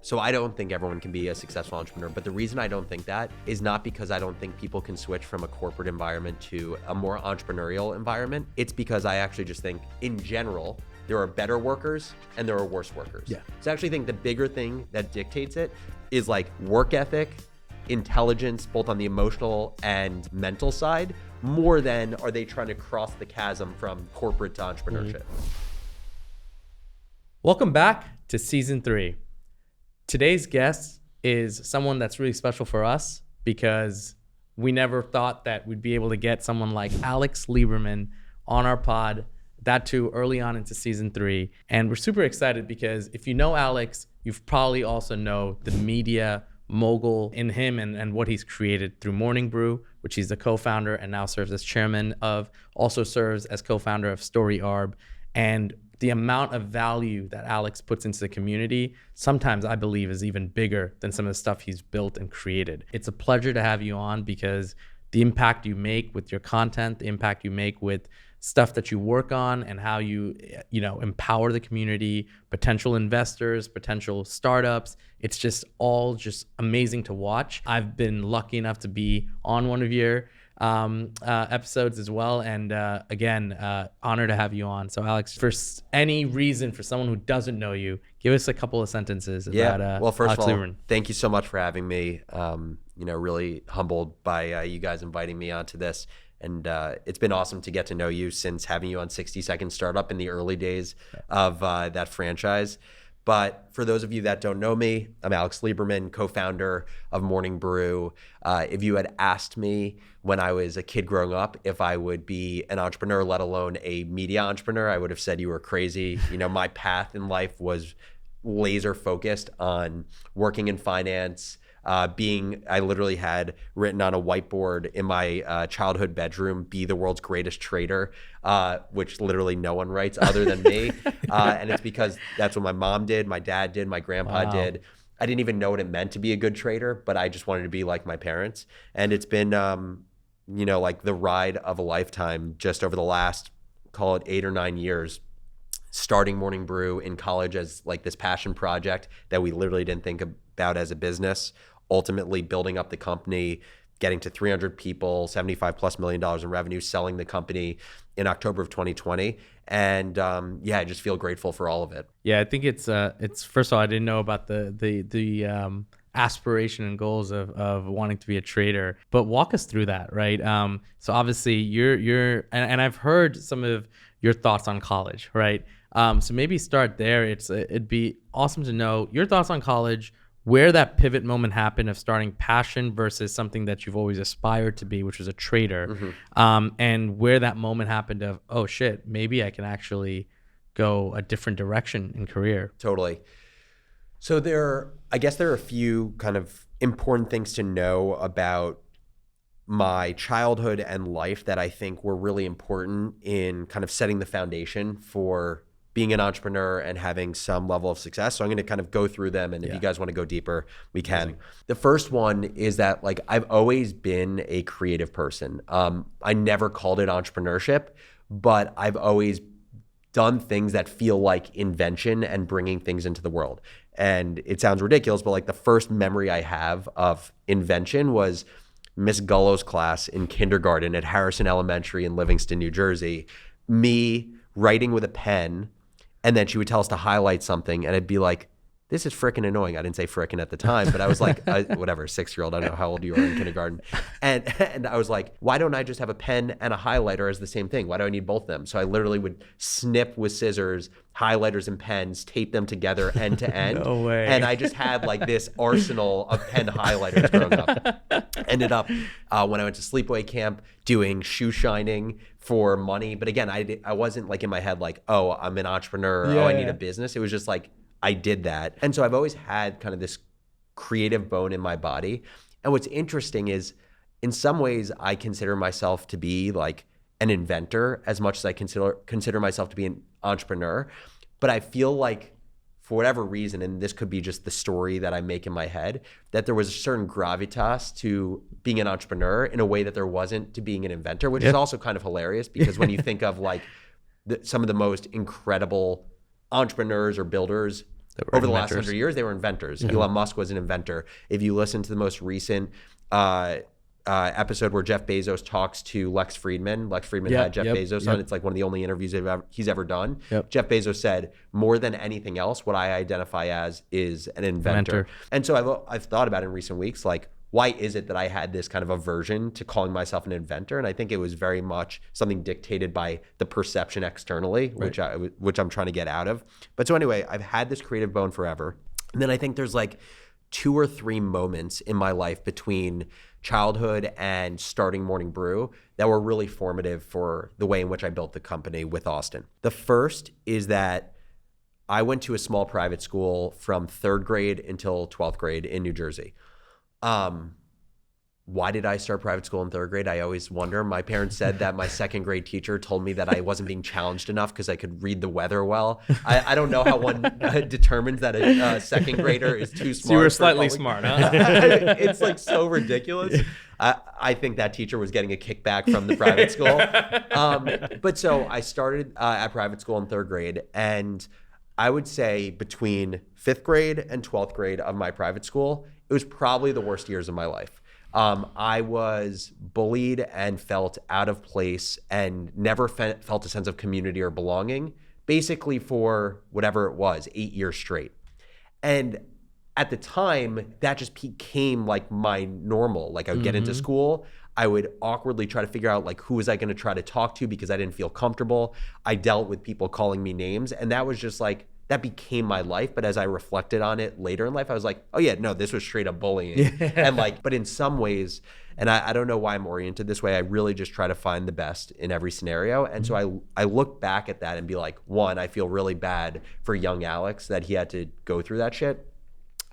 So I don't think everyone can be a successful entrepreneur. But the reason I don't think that is not because I don't think people can switch from a corporate environment to a more entrepreneurial environment. It's because I actually just think in general, there are better workers and there are worse workers. Yeah. So I actually think the bigger thing that dictates it is like work ethic, intelligence, both on the emotional and mental side, more than are they trying to cross the chasm from corporate to entrepreneurship. Welcome back to season 3. Today's guest is someone that's really special for us because we never thought that we'd be able to get someone like Alex Lieberman on our pod, that too early on into season 3. And we're super excited because if you know Alex, you've probably also know the media mogul in him and what he's created through Morning Brew, which he's the co-founder and now serves as chairman of, also serves as co-founder of StoryArb. And the amount of value that Alex puts into the community, sometimes I believe is even bigger than some of the stuff he's built and created. It's a pleasure to have you on because the impact you make with your content, the impact you make with stuff that you work on and how you empower the community, potential investors, potential startups. It's just all just amazing to watch. I've been lucky enough to be on one of your episodes as well. And again, honor to have you on. So Alex, for any reason for someone who doesn't know you, give us a couple of sentences about well, first Alex of all, Lieberman. Thank you so much for having me. Really humbled by you guys inviting me onto this. And it's been awesome to get to know you since having you on 60 Second Startup in the early days of that franchise. But for those of you that don't know me, I'm Alex Lieberman, co-founder of Morning Brew. If you had asked me when I was a kid growing up if I would be an entrepreneur, let alone a media entrepreneur, I would have said you were crazy. My path in life was laser focused on working in finance, I literally had written on a whiteboard in my childhood bedroom, be the world's greatest trader, which literally no one writes other than me. And it's because that's what my mom did, my dad did, my grandpa did. I didn't even know what it meant to be a good trader, but I just wanted to be like my parents. And it's been, like the ride of a lifetime just over the last, call it 8 or 9 years. Starting Morning Brew in college as like this passion project that we literally didn't think about as a business, ultimately building up the company, getting to 300 people, $75+ million in revenue, selling the company in October of 2020. And I just feel grateful for all of it. Yeah, I think it's first of all, I didn't know about the aspiration and goals of wanting to be a trader, but walk us through that, right? So obviously you're and I've heard some of your thoughts on college, right? So maybe start there. It'd be awesome to know your thoughts on college, where that pivot moment happened of starting passion versus something that you've always aspired to be, which was a trader, and where that moment happened of, oh shit, maybe I can actually go a different direction in career. Totally. So I guess there are a few kind of important things to know about my childhood and life that I think were really important in kind of setting the foundation for being an entrepreneur and having some level of success. So I'm going to kind of go through them. And if you guys want to go deeper, we can. Amazing. The first one is that like I've always been a creative person. I never called it entrepreneurship, but I've always done things that feel like invention and bringing things into the world. And it sounds ridiculous, but like the first memory I have of invention was Miss Gullo's class in kindergarten at Harrison Elementary in Livingston, New Jersey. Me writing with a pen, and then she would tell us to highlight something, and I'd be like, this is frickin' annoying. I didn't say frickin' at the time, but I was like, whatever, 6-year-old, I don't know how old you were in kindergarten. And I was like, why don't I just have a pen and a highlighter as the same thing? Why do I need both of them? So I literally would snip with scissors, highlighters and pens, tape them together end to end. No way. And I just had like this arsenal of pen highlighters growing up. Ended up, when I went to sleepaway camp, doing shoe shining for money. But again, I wasn't like in my head like, oh, I'm an entrepreneur. I need a business. It was just like, I did that. And so I've always had kind of this creative bone in my body. And what's interesting is in some ways I consider myself to be like an inventor as much as I consider myself to be an entrepreneur. But I feel like for whatever reason, and this could be just the story that I make in my head, that there was a certain gravitas to being an entrepreneur in a way that there wasn't to being an inventor, which is also kind of hilarious because when you think of like some of the most incredible entrepreneurs or builders over the last 100 years, they were inventors. Elon Musk was an inventor. If you listen to the most recent episode where Jeff Bezos talks to Lex Fridman had Jeff Bezos on. It's like one of the only interviews he's ever done. Jeff Bezos said, more than anything else, what I identify as is an inventor. And so I've thought about in recent weeks, like, why is it that I had this kind of aversion to calling myself an inventor? And I think it was very much something dictated by the perception externally, which I'm trying to get out of. But so anyway, I've had this creative bone forever. And then I think there's like 2 or 3 moments in my life between childhood and starting Morning Brew that were really formative for the way in which I built the company with Austin. The first is that I went to a small private school from 3rd grade until 12th grade in New Jersey. Why did I start private school in 3rd grade? I always wonder. My parents said that my 2nd grade teacher told me that I wasn't being challenged enough because I could read the weather well. I don't know how one determines that a 2nd grader is too smart. So you were slightly smart, huh? It's like so ridiculous. I think that teacher was getting a kickback from the private school. But so I started at private school in 3rd grade, and I would say between 5th grade and 12th grade of my private school, it was probably the worst years of my life. I was bullied and felt out of place and never felt a sense of community or belonging, basically for whatever it was, 8 years straight. And at the time, that just became like my normal. Like I would get into school, I would awkwardly try to figure out like who was I going to try to talk to because I didn't feel comfortable. I dealt with people calling me names, and that was just like, that became my life. But as I reflected on it later in life, I was like, oh yeah, no, this was straight up bullying. And like, but in some ways, and I don't know why I'm oriented this way, I really just try to find the best in every scenario. And so I look back at that and be like, one, I feel really bad for young Alex that he had to go through that shit.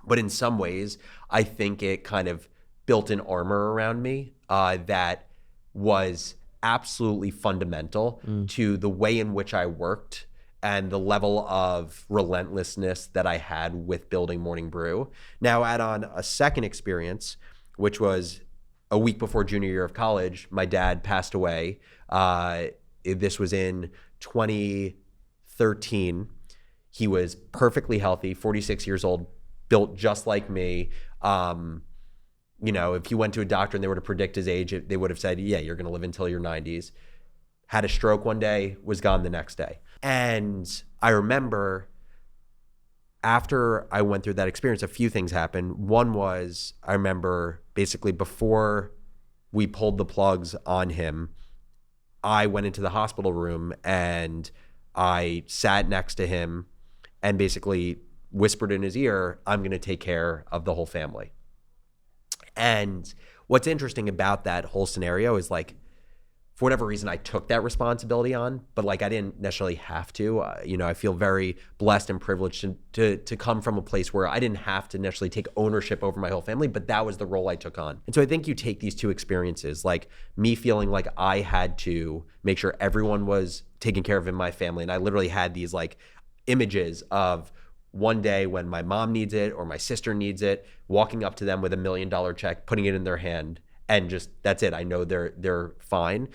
But in some ways, I think it kind of built an armor around me that was absolutely fundamental to the way in which I worked and the level of relentlessness that I had with building Morning Brew. Now, add on a second experience, which was a week before junior year of college. My dad passed away. This was in 2013. He was perfectly healthy, 46 years old, built just like me. You know, if you went to a doctor and they were to predict his age, they would have said, yeah, you're going to live until your 90s. Had a stroke one day, was gone the next day. And I remember after I went through that experience, a few things happened. One was, I remember basically before we pulled the plugs on him, I went into the hospital room and I sat next to him and basically whispered in his ear, I'm going to take care of the whole family. And what's interesting about that whole scenario is like, for whatever reason, I took that responsibility on, but like I didn't necessarily have to. You know, I feel very blessed and privileged to come from a place where I didn't have to necessarily take ownership over my whole family, but that was the role I took on. And so I think you take these two experiences, like me feeling like I had to make sure everyone was taken care of in my family. And I literally had these like images of one day when my mom needs it or my sister needs it, walking up to them with $1 million check, putting it in their hand, and just, that's it. I know they're fine.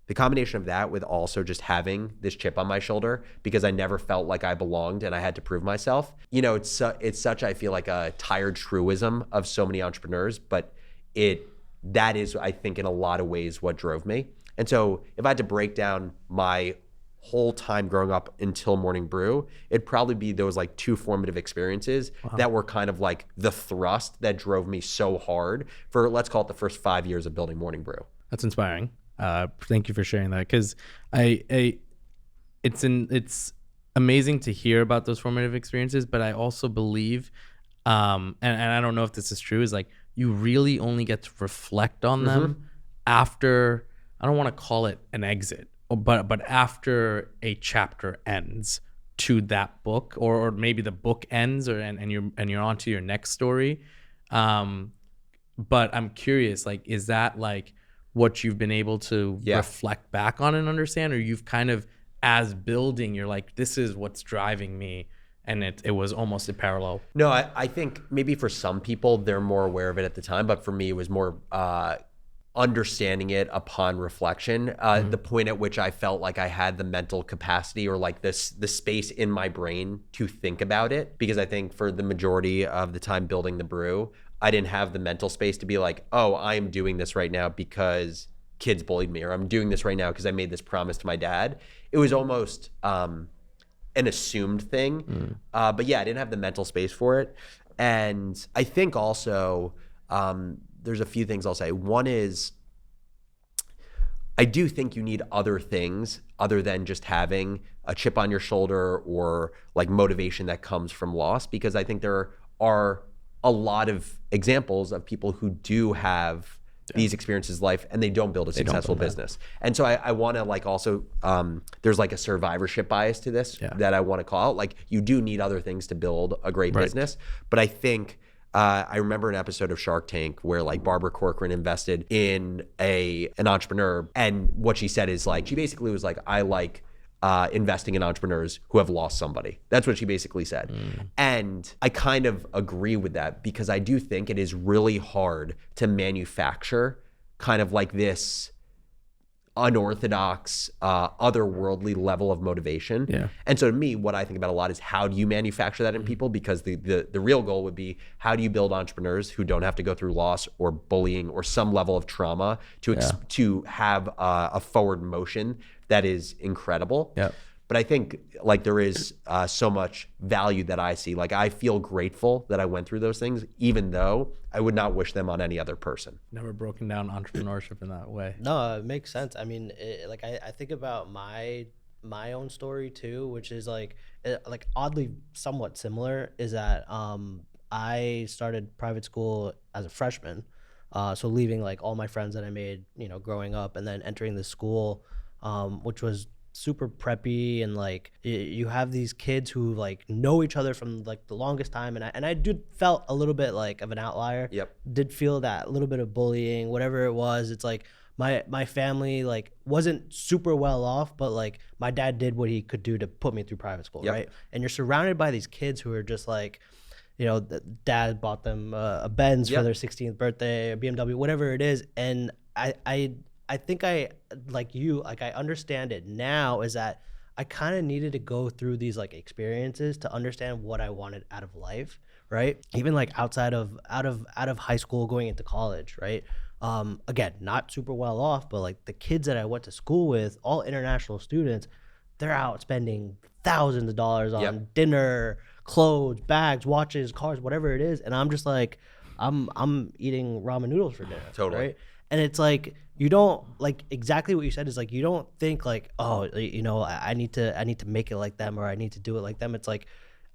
The combination of that with also just having this chip on my shoulder because I never felt like I belonged and I had to prove myself. You know, it's such, I feel like a tired truism of so many entrepreneurs, but that is, I think, in a lot of ways what drove me. And so if I had to break down my whole time growing up until Morning Brew, it'd probably be those like 2 formative experiences that were kind of like the thrust that drove me so hard for, let's call it, the first 5 years of building Morning Brew. That's inspiring. Thank you for sharing that, because it's amazing to hear about those formative experiences, but I also believe, and I don't know if this is true, is like you really only get to reflect on them after, I don't want to call it an exit, but after a chapter ends to that book, or maybe the book ends, and you're on to your next story. But I'm curious, like, is that like what you've been able to reflect back on and understand, or you've kind of, as building, you're like, this is what's driving me, and it was almost a parallel? No, I think maybe for some people they're more aware of it at the time, but for me it was more understanding it upon reflection, the point at which I felt like I had the mental capacity or like the space in my brain to think about it. Because I think for the majority of the time building the brew, I didn't have the mental space to be like, oh, I am doing this right now because kids bullied me, or I'm doing this right now because I made this promise to my dad. It was almost an assumed thing. But yeah, I didn't have the mental space for it. And I think also, there's a few things I'll say. One is, I do think you need other things other than just having a chip on your shoulder or like motivation that comes from loss, because I think there are a lot of examples of people who do have these experiences in life and they don't build a successful business. And so I want to like also, there's like a survivorship bias to this that I want to call out. Like, you do need other things to build a great business. But I think, I remember an episode of Shark Tank where like Barbara Corcoran invested in an entrepreneur, and what she said is like, she basically was like, I like investing in entrepreneurs who have lost somebody. That's what she basically said. And I kind of agree with that, because I do think it is really hard to manufacture kind of like this unorthodox, otherworldly level of motivation. And so to me, what I think about a lot is, how do you manufacture that in people? Because the real goal would be, how do you build entrepreneurs who don't have to go through loss or bullying or some level of trauma to have a forward motion that is incredible. But I think like there is so much value that I see. Like, I feel grateful that I went through those things, even though I would not wish them on any other person. Never broken down entrepreneurship in that way. No, it makes sense. I mean, I think about my own story too, which is like oddly somewhat similar. Is that I started private school as a freshman, so leaving like all my friends that I made, growing up, and then entering the school, which was super preppy, and like you have these kids who like know each other from like the longest time, and I did felt a little bit like of an outlier. Did feel that little bit of bullying, whatever it was. It's like my family like wasn't super well off, but like my dad did what he could do to put me through private school, right? And you're surrounded by these kids who are just like, dad bought them a Benz for their 16th birthday, a BMW, whatever it is, and I think I understand it now, is that I kind of needed to go through these like experiences to understand what I wanted out of life, right? Even like outside of high school, going into college, right? Again, not super well off, but like the kids that I went to school with, all international students, they're out spending thousands of dollars on dinner, clothes, bags, watches, cars, whatever it is, and I'm just like, I'm eating ramen noodles for dinner, right? And it's like, you don't, like, exactly what you said is like, you don't think like, oh, I need to make it like them, or I need to do it like them. It's like,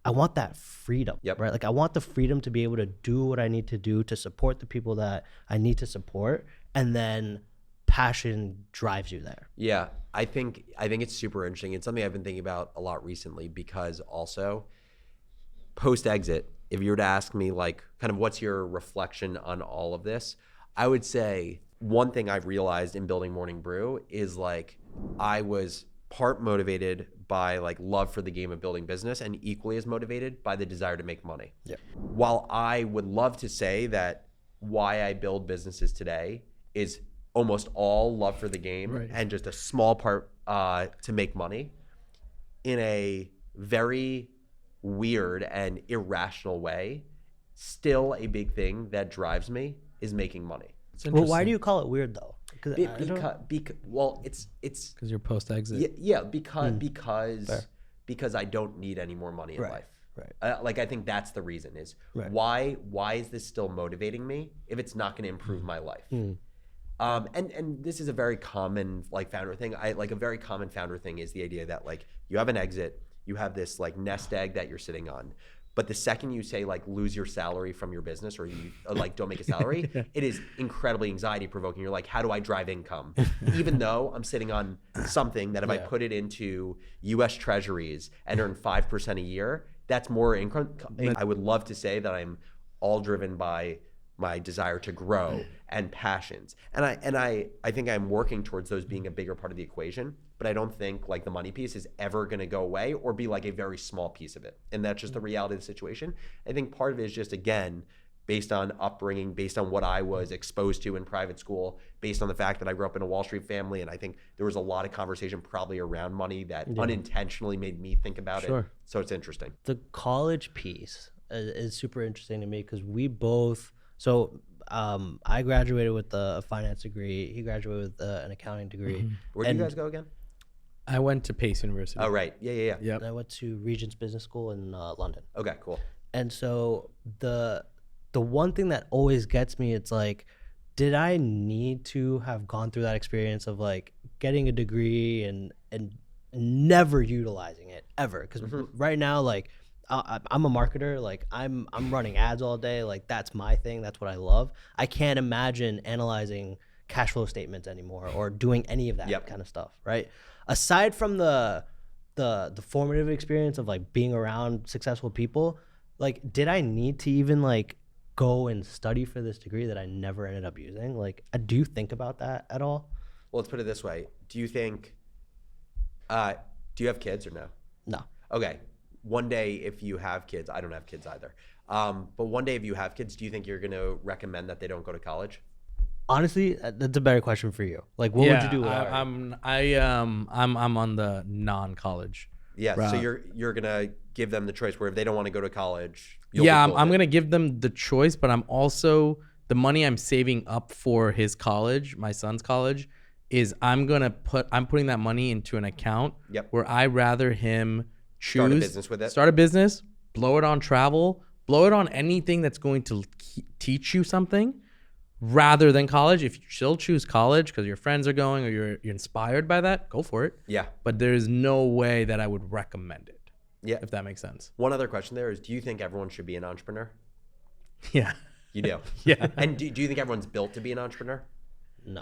I want that freedom, right? Like, I want the freedom to be able to do what I need to do to support the people that I need to support, and then passion drives you there. Yeah, I think it's super interesting. It's something I've been thinking about a lot recently, because also post-exit, if you were to ask me like kind of what's your reflection on all of this, I would say one thing I've realized in building Morning Brew is like, I was part motivated by like love for the game of building business, and equally as motivated by the desire to make money. While I would love to say that why I build businesses today is almost all love for the game and just a small part to make money, in a very weird and irrational way, still a big thing that drives me is making money. Well, why do you call it weird though? Well, it's because you're post exit. Because I don't need any more money in life. Like, I think that's the reason is why is this still motivating me if it's not going to improve my life? And this is a very common like founder thing. A very common founder thing is the idea that like you have an exit, you have this like nest egg that you're sitting on. But the second you say like lose your salary from your business, or you like don't make a salary, it is incredibly anxiety provoking. You're like, how do I drive income? Even though I'm sitting on something that if I put it into US Treasuries and earn 5% a year, that's more income. I would love to say that I'm all driven by my desire to grow and passions. And I think I'm working towards those being a bigger part of the equation, but I don't think like the money piece is ever going to go away or be like a very small piece of it. And that's just the reality of the situation. I think part of it is just, again, based on upbringing, based on what I was exposed to in private school, based on the fact that I grew up in a Wall Street family. And I think there was a lot of conversation probably around money that unintentionally made me think about it. So it's interesting. The college piece is super interesting to me because we both, I graduated with a finance degree. He graduated with an accounting degree. Where did you guys go again? I went to Pace University. Oh, right. Yeah. Yep. And I went to Regent's Business School in London. Okay, cool. And so the one thing that always gets me, it's like, did I need to have gone through that experience of like getting a degree and never utilizing it ever? Because right now, like I'm a marketer, like I'm running ads all day, like that's my thing, that's what I love. I can't imagine analyzing cash flow statements anymore or doing any of that kind of stuff, right? Aside from the formative experience of like being around successful people, like did I need to even like go and study for this degree that I never ended up using? Like, do you think about that at all? Well, let's put it this way. Do you think, do you have kids or no? No. Okay. One day, if you have kids, I don't have kids either. But one day if you have kids, do you think you're going to recommend that they don't go to college? Honestly, that's a better question for you. Like, what would you do? I'm on the non-college. Yeah. Route. So you're going to give them the choice where if they don't want to go to college, I'm going to give them the choice, but I'm also, the money I'm saving up for his college, my son's college, is I'm putting that money into an account where I rather him choose. Start a business with it. Start a business, blow it on travel, blow it on anything that's going to teach you something rather than college. If you still choose college because your friends are going or you're inspired by that, go for it. Yeah. But there's no way that I would recommend it. Yeah. If that makes sense. One other question there is, do you think everyone should be an entrepreneur? Yeah. You do? Yeah. And do you think everyone's built to be an entrepreneur? No.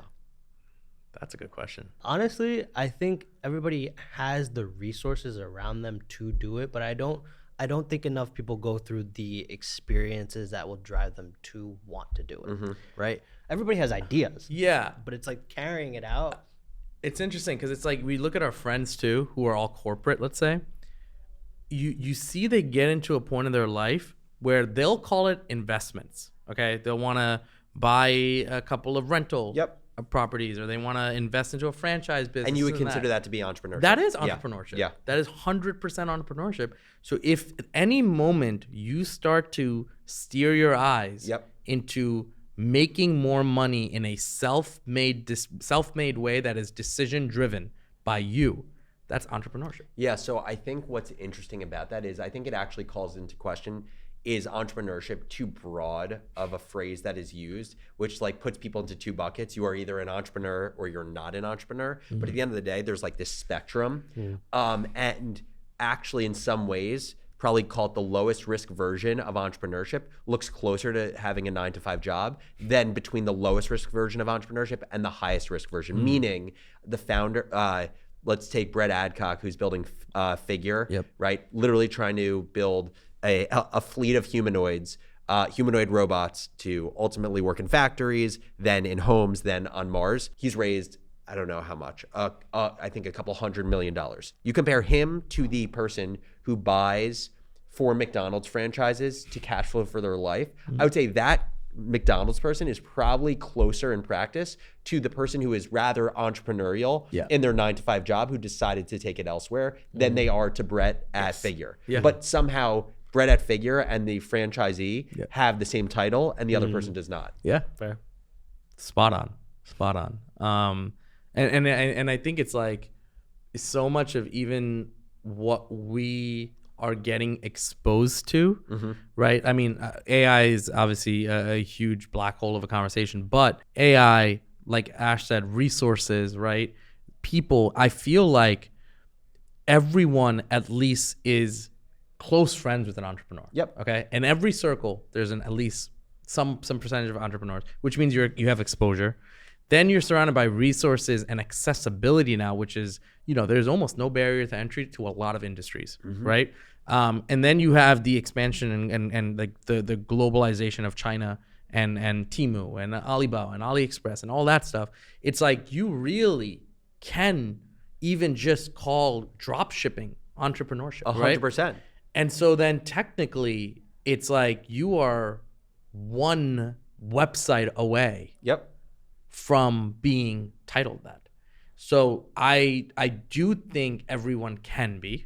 That's a good question. Honestly, I think everybody has the resources around them to do it, but I don't think enough people go through the experiences that will drive them to want to do it, right? Everybody has ideas. Yeah. But it's like carrying it out. It's interesting because it's like we look at our friends too, who are all corporate, let's say. You see they get into a point in their life where they'll call it investments, okay? They'll want to buy a couple of rental properties, or they want to invest into a franchise business. And you would consider that to be entrepreneurship. That is entrepreneurship. Yeah. That is 100% entrepreneurship. So if at any moment you start to steer your eyes into making more money in a self-made way that is decision-driven by you, that's entrepreneurship. Yeah, so I think what's interesting about that is I think it actually calls into question, is entrepreneurship too broad of a phrase that is used, which like puts people into two buckets. You are either an entrepreneur or you're not an entrepreneur. But at the end of the day, there's like this spectrum. And actually in some ways, probably called the lowest risk version of entrepreneurship looks closer to having a 9-to-5 job than between the lowest risk version of entrepreneurship and the highest risk version. Meaning the founder, let's take Brett Adcock, who's building Figure, right? Literally trying to build a fleet of humanoid robots to ultimately work in factories, then in homes, then on Mars. He's raised, I don't know how much, I think a couple $100 million. You compare him to the person who buys 4 McDonald's franchises to cash flow for their life. I would say that McDonald's person is probably closer in practice to the person who is rather entrepreneurial in their 9-to-5 job who decided to take it elsewhere than they are to Brett at Figure. But somehow Brett at Figure and the franchisee have the same title and the other person does not. Yeah, fair. Spot on. And I think it's like so much of even what we are getting exposed to, right? I mean, AI is obviously a huge black hole of a conversation, but AI, like Ash said, resources, right? People, I feel like everyone at least is close friends with an entrepreneur. Okay. In every circle, there's at least some percentage of entrepreneurs, which means you have exposure. Then you're surrounded by resources and accessibility now, which is, there's almost no barrier to entry to a lot of industries, right? And then you have the expansion and like the globalization of China and Temu and Alibaba and AliExpress and all that stuff. It's like you really can even just call drop shipping entrepreneurship, 100%. And so then technically it's like you are one website away Yep. from being titled that. So I do think everyone can be.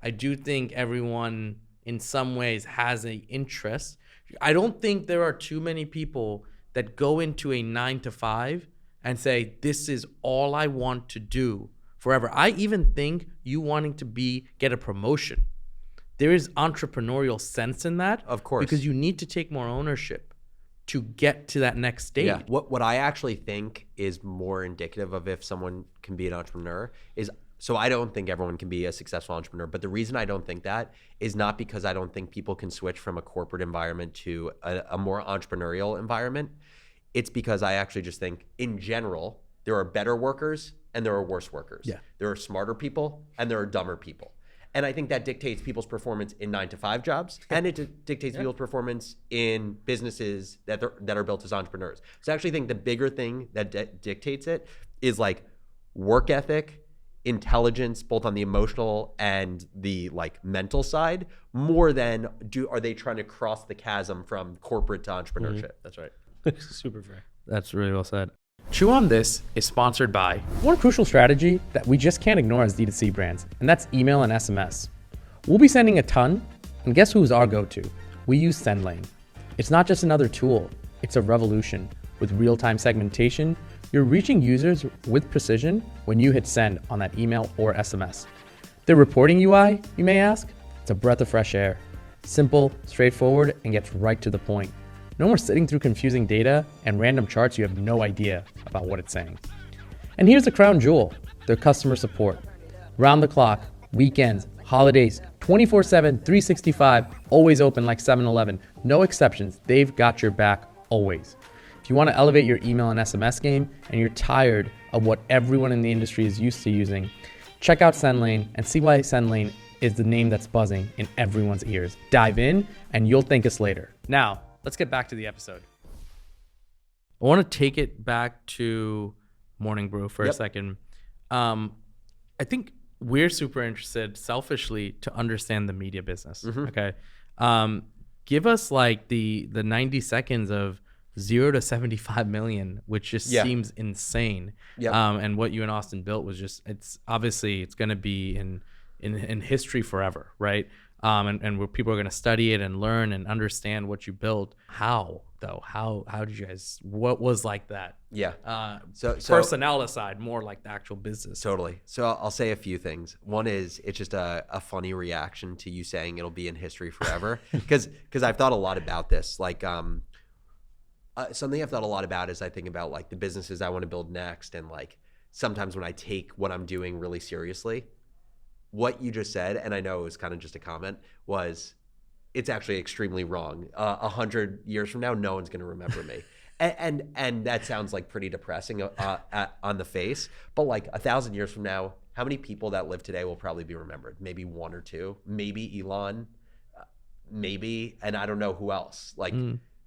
I do think everyone in some ways has an interest. I don't think there are too many people that go into a 9 to 5 and say, this is all I want to do forever. I even think you wanting to get a promotion. There is entrepreneurial sense in that. Of course. Because you need to take more ownership to get to that next stage. Yeah. What I actually think is more indicative of if someone can be an entrepreneur is, so I don't think everyone can be a successful entrepreneur, but the reason I don't think that is not because I don't think people can switch from a corporate environment to a more entrepreneurial environment. It's because I actually just think in general, there are better workers and there are worse workers. Yeah. There are smarter people and there are dumber people. And I think that dictates people's performance in 9 to 5 jobs, and it dictates people's performance in businesses that are built as entrepreneurs. So I actually think the bigger thing that dictates it is like work ethic, intelligence, both on the emotional and the like mental side, more than are they trying to cross the chasm from corporate to entrepreneurship. That's right. Super fair. That's really well said. Chew on This is sponsored by one crucial strategy that we just can't ignore as D2C brands, and that's email and SMS. We'll be sending a ton, and guess who's our go-to? We use SendLane. It's not just another tool, it's a revolution. With real-time segmentation, you're reaching users with precision when you hit send on that email or SMS. The reporting UI, you may ask? It's a breath of fresh air. Simple, straightforward, and gets right to the point. No more sitting through confusing data and random charts you have no idea about what it's saying. And here's the crown jewel, their customer support. Round the clock, weekends, holidays, 24/7, 365, always open like 7-Eleven. No exceptions, they've got your back always. If you want to elevate your email and SMS game and you're tired of what everyone in the industry is used to using, check out SendLane and see why SendLane is the name that's buzzing in everyone's ears. Dive in and you'll thank us later. Now, let's get back to the episode. I want to take it back to Morning Brew for a second. I think we're super interested, selfishly, to understand the media business. Okay, give us like the 90 seconds of 0 to 75 million, which just seems insane. And what you and Austin built was just, it's going to be in history forever, right? And where people are going to study it and learn and understand what you built. How though? How did you guys? What was like that? So personnel aside, more like the actual business. Totally. So I'll say a few things. One is it's just a funny reaction to you saying it'll be in history forever, because I've thought a lot about this. Like something I've thought a lot about is I think about like the businesses I want to build next, and like sometimes when I take what I'm doing really seriously. What you just said, and I know it was kind of just a comment, was it's actually extremely wrong. 100 years from now, no one's going to remember me. And that sounds like pretty depressing on the face. But like 1,000 years from now, how many people that live today will probably be remembered? Maybe 1 or 2, maybe Elon, maybe, and I don't know who else. Like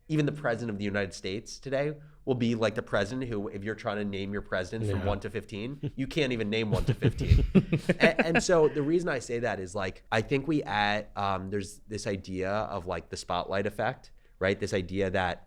even the president of the United States today will be like the president who, if you're trying to name your president from 1 to 15, you can't even name 1 to 15. and so the reason I say that is like, I think we add, there's this idea of like the spotlight effect, right? This idea that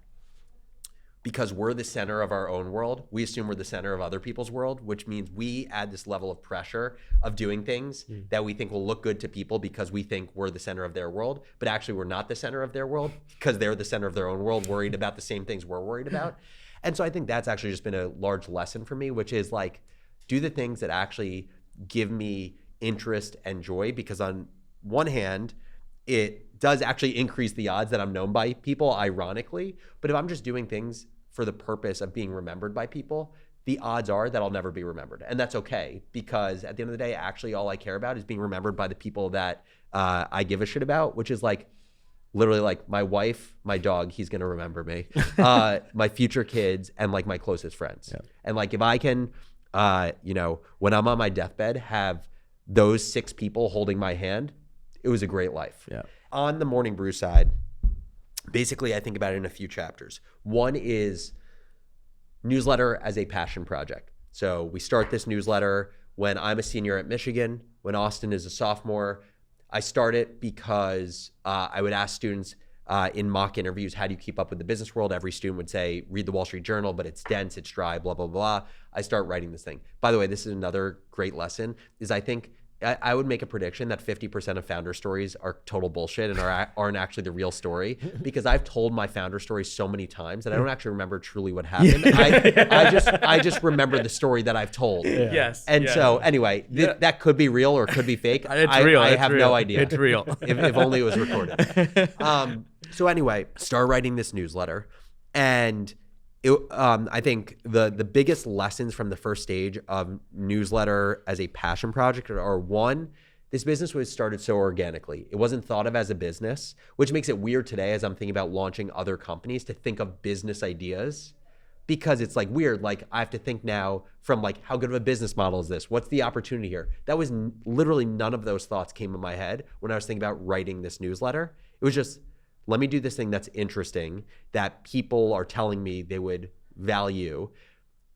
because we're the center of our own world, we assume we're the center of other people's world, which means we add this level of pressure of doing things that we think will look good to people because we think we're the center of their world, but actually we're not the center of their world because they're the center of their own world, worried about the same things we're worried about. And so I think that's actually just been a large lesson for me, which is like, do the things that actually give me interest and joy, because on one hand, it does actually increase the odds that I'm known by people, ironically. But if I'm just doing things for the purpose of being remembered by people, the odds are that I'll never be remembered. And that's okay, because at the end of the day, actually all I care about is being remembered by the people that I give a shit about, which is like literally like my wife, my dog, he's gonna remember me, my future kids, and like my closest friends. And like if I can, when I'm on my deathbed, have those 6 people holding my hand, it was a great life. On the Morning Brew side, basically I think about it in a few chapters. One is newsletter as a passion project. So we start this newsletter when I'm a senior at Michigan, when Austin is a sophomore. I start it because I would ask students, in mock interviews, how do you keep up with the business world? Every student would say, read the Wall Street Journal, but it's dense, it's dry, blah, blah, blah. I start writing this thing. By the way, this is another great lesson, is I think I would make a prediction that 50% of founder stories are total bullshit and aren't actually the real story, because I've told my founder story so many times that I don't actually remember truly what happened. I just remember the story that I've told. Yes. And so anyway, that could be real or it could be fake. It's real. I have no idea. It's real. if only it was recorded. So anyway, start writing this newsletter, and I think the biggest lessons from the first stage of newsletter as a passion project are, one, this business was started so organically. It wasn't thought of as a business, which makes it weird today as I'm thinking about launching other companies to think of business ideas, because it's like weird. Like I have to think now from like, how good of a business model is this? What's the opportunity here? That was literally none of those thoughts came in my head when I was thinking about writing this newsletter. It was just, let me do this thing that's interesting, that people are telling me they would value.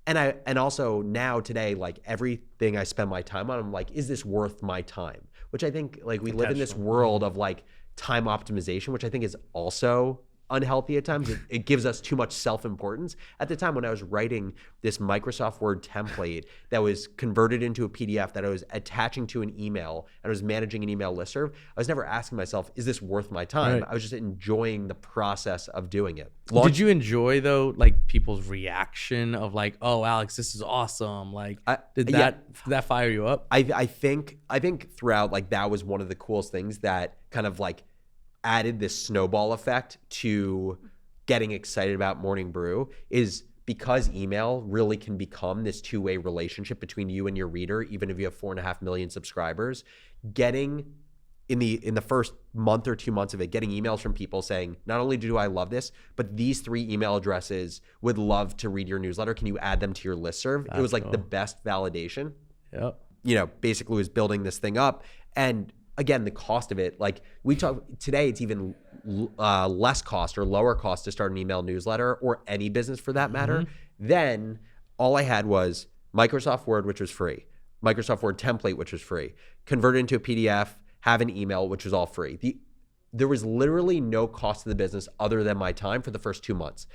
And also now today, like everything I spend my time on, I'm like, is this worth my time? Which I think like we live in this world of like time optimization, which I think is also unhealthy at times. It gives us too much self-importance. At the time when I was writing this Microsoft Word template that was converted into a PDF that I was attaching to an email, and I was managing an email listserv, I was never asking myself, is this worth my time? Right. I was just enjoying the process of doing it. Did you enjoy though, like people's reaction of like, oh, Alex, this is awesome. Like, did that fire you up? I think throughout, like that was one of the coolest things that kind of like added this snowball effect to getting excited about Morning Brew, is because email really can become this two-way relationship between you and your reader, even if you have 4.5 million subscribers. Getting in the first month or 2 months of it, getting emails from people saying, not only do I love this, but these 3 email addresses would love to read your newsletter. Can you add them to your listserv? It was like the best validation. Yep. You know, basically was building this thing up. And again, the cost of it, like we talk today, it's even less cost or lower cost to start an email newsletter, or any business for that matter. Then all I had was Microsoft Word, which was free, Microsoft Word template, which was free, convert it into a PDF, have an email, which was all free. There was literally no cost to the business other than my time for the first 2 months.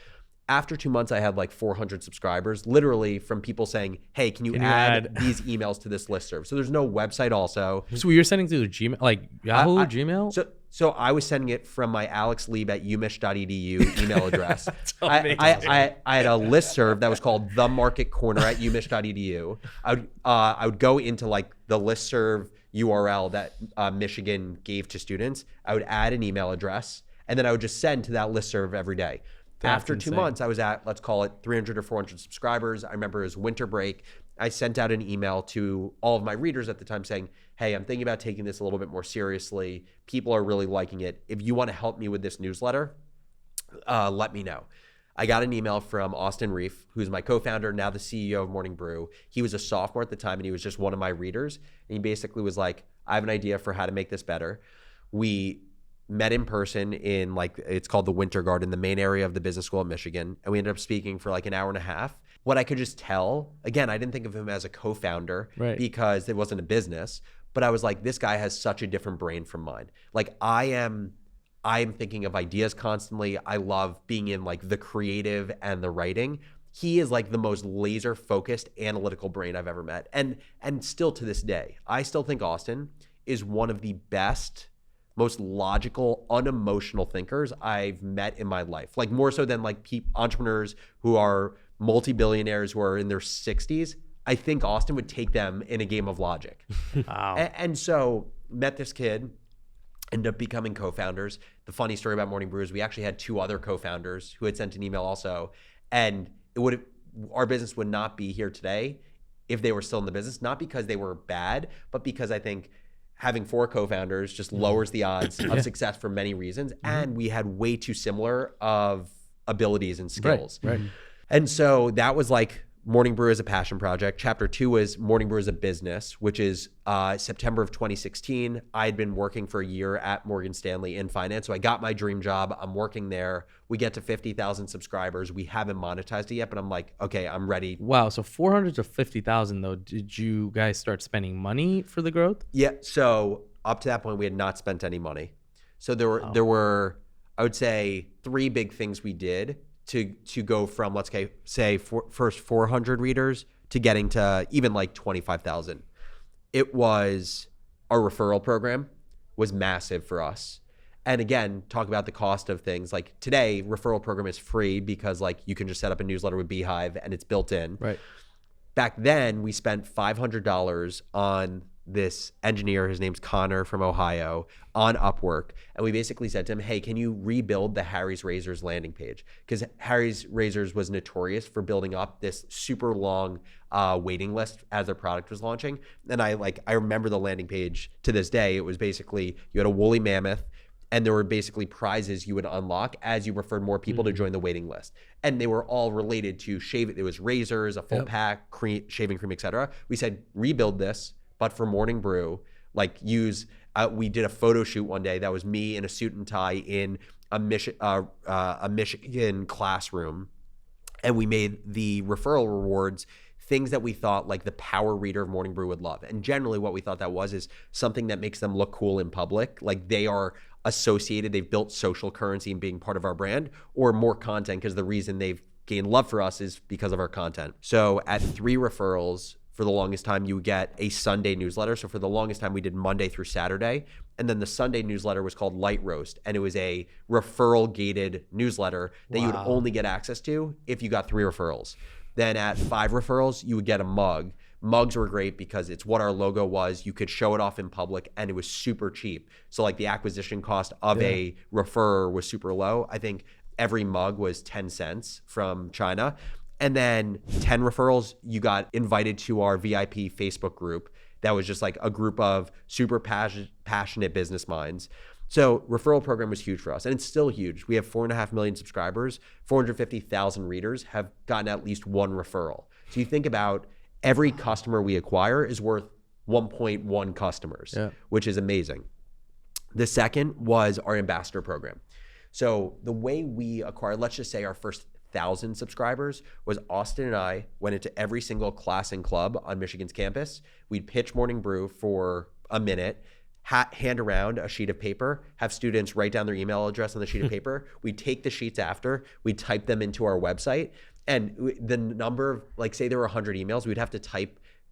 After 2 months, I had like 400 subscribers, literally from people saying, hey, can you add these emails to this listserv? So there's no website also. So you're sending through Gmail, like Yahoo, Gmail? So I was sending it from my alexlieb@umich.edu email address. I had a listserv that was called The Market Corner at umich.edu. I would go into like the listserv URL that Michigan gave to students. I would add an email address, and then I would just send to that listserv every day. After 2 months, I was at, let's call it 300 or 400 subscribers. I remember it was winter break. I sent out an email to all of my readers at the time saying, hey, I'm thinking about taking this a little bit more seriously. People are really liking it. If you want to help me with this newsletter, let me know. I got an email from Austin Reef, who's my co-founder, now the CEO of Morning Brew. He was a sophomore at the time, and he was just one of my readers. And he basically was like, I have an idea for how to make this better. We met in person in like, it's called the Winter Garden, the main area of the business school at Michigan. And we ended up speaking for like an hour and a half. What I could just tell, again, I didn't think of him as a co-founder because it wasn't a business, but I was like, this guy has such a different brain from mine. Like I am thinking of ideas constantly. I love being in like the creative and the writing. He is like the most laser focused analytical brain I've ever met. And still to this day, I still think Austin is one of the best, most logical, unemotional thinkers I've met in my life. Like more so than like entrepreneurs who are multi-billionaires who are in their 60s. I think Austin would take them in a game of logic. Wow. And so met this kid, ended up becoming co-founders. The funny story about Morning Brew is we actually had 2 other co-founders who had sent an email also. And our business would not be here today if they were still in the business, not because they were bad, but because I think having 4 co-founders just lowers the odds of success for many reasons. And we had way too similar of abilities and skills. Right. And so that was like Morning Brew as a passion project. Chapter 2 was Morning Brew as a business, which is September of 2016. I had been working for a year at Morgan Stanley in finance. So I got my dream job. I'm working there. We get to 50,000 subscribers. We haven't monetized it yet, but I'm like, okay, I'm ready. Wow. So 400 to 50,000 though. Did you guys start spending money for the growth? Yeah. So up to that point, we had not spent any money. So there were I would say 3 big things we did to go from, let's say, first 400 readers to getting to even like 25,000. It was our referral program was massive for us. And again, talk about the cost of things. Like today, referral program is free because like you can just set up a newsletter with Beehive and it's built in. Right. Back then, we spent $500 on this engineer, his name's Connor from Ohio, on Upwork. And we basically said to him, hey, can you rebuild the Harry's Razors landing page? Because Harry's Razors was notorious for building up this super long waiting list as their product was launching. And I remember the landing page to this day. It was basically, you had a woolly mammoth, and there were basically prizes you would unlock as you referred more people to join the waiting list. And they were all related to shaving. It was razors, a full pack, shaving cream, etc. We said, rebuild this, but for Morning Brew, like use, we did a photo shoot one day that was me in a suit and tie in a Michigan classroom. And we made the referral rewards things that we thought like the power reader of Morning Brew would love. And generally what we thought that was is something that makes them look cool in public. Like they are associated, they've built social currency in being part of our brand, or more content, because the reason they've gained love for us is because of our content. So at 3 referrals, for the longest time, you would get a Sunday newsletter. So for the longest time, we did Monday through Saturday. And then the Sunday newsletter was called Light Roast. And it was a referral gated newsletter that you would only get access to if you got 3 referrals. Then at 5 referrals, you would get a mug. Mugs were great because it's what our logo was. You could show it off in public and it was super cheap. So like the acquisition cost of a referrer was super low. I think every mug was 10 cents from China. And then 10 referrals, you got invited to our VIP Facebook group. That was just like a group of super passionate business minds. So referral program was huge for us, and it's still huge. We have 4.5 million subscribers, 450,000 readers have gotten at least 1 referral. So you think about every customer we acquire is worth 1.1 customers, which is amazing. The second was our ambassador program. So the way we acquired, let's just say our first 1,000 subscribers, was Austin and I went into every single class and club on Michigan's campus. We'd pitch Morning Brew for a minute, hand around a sheet of paper, have students write down their email address on the sheet of paper. We'd take the sheets after, we'd type them into our website. And the number of, like, say there were 100 emails, we'd have to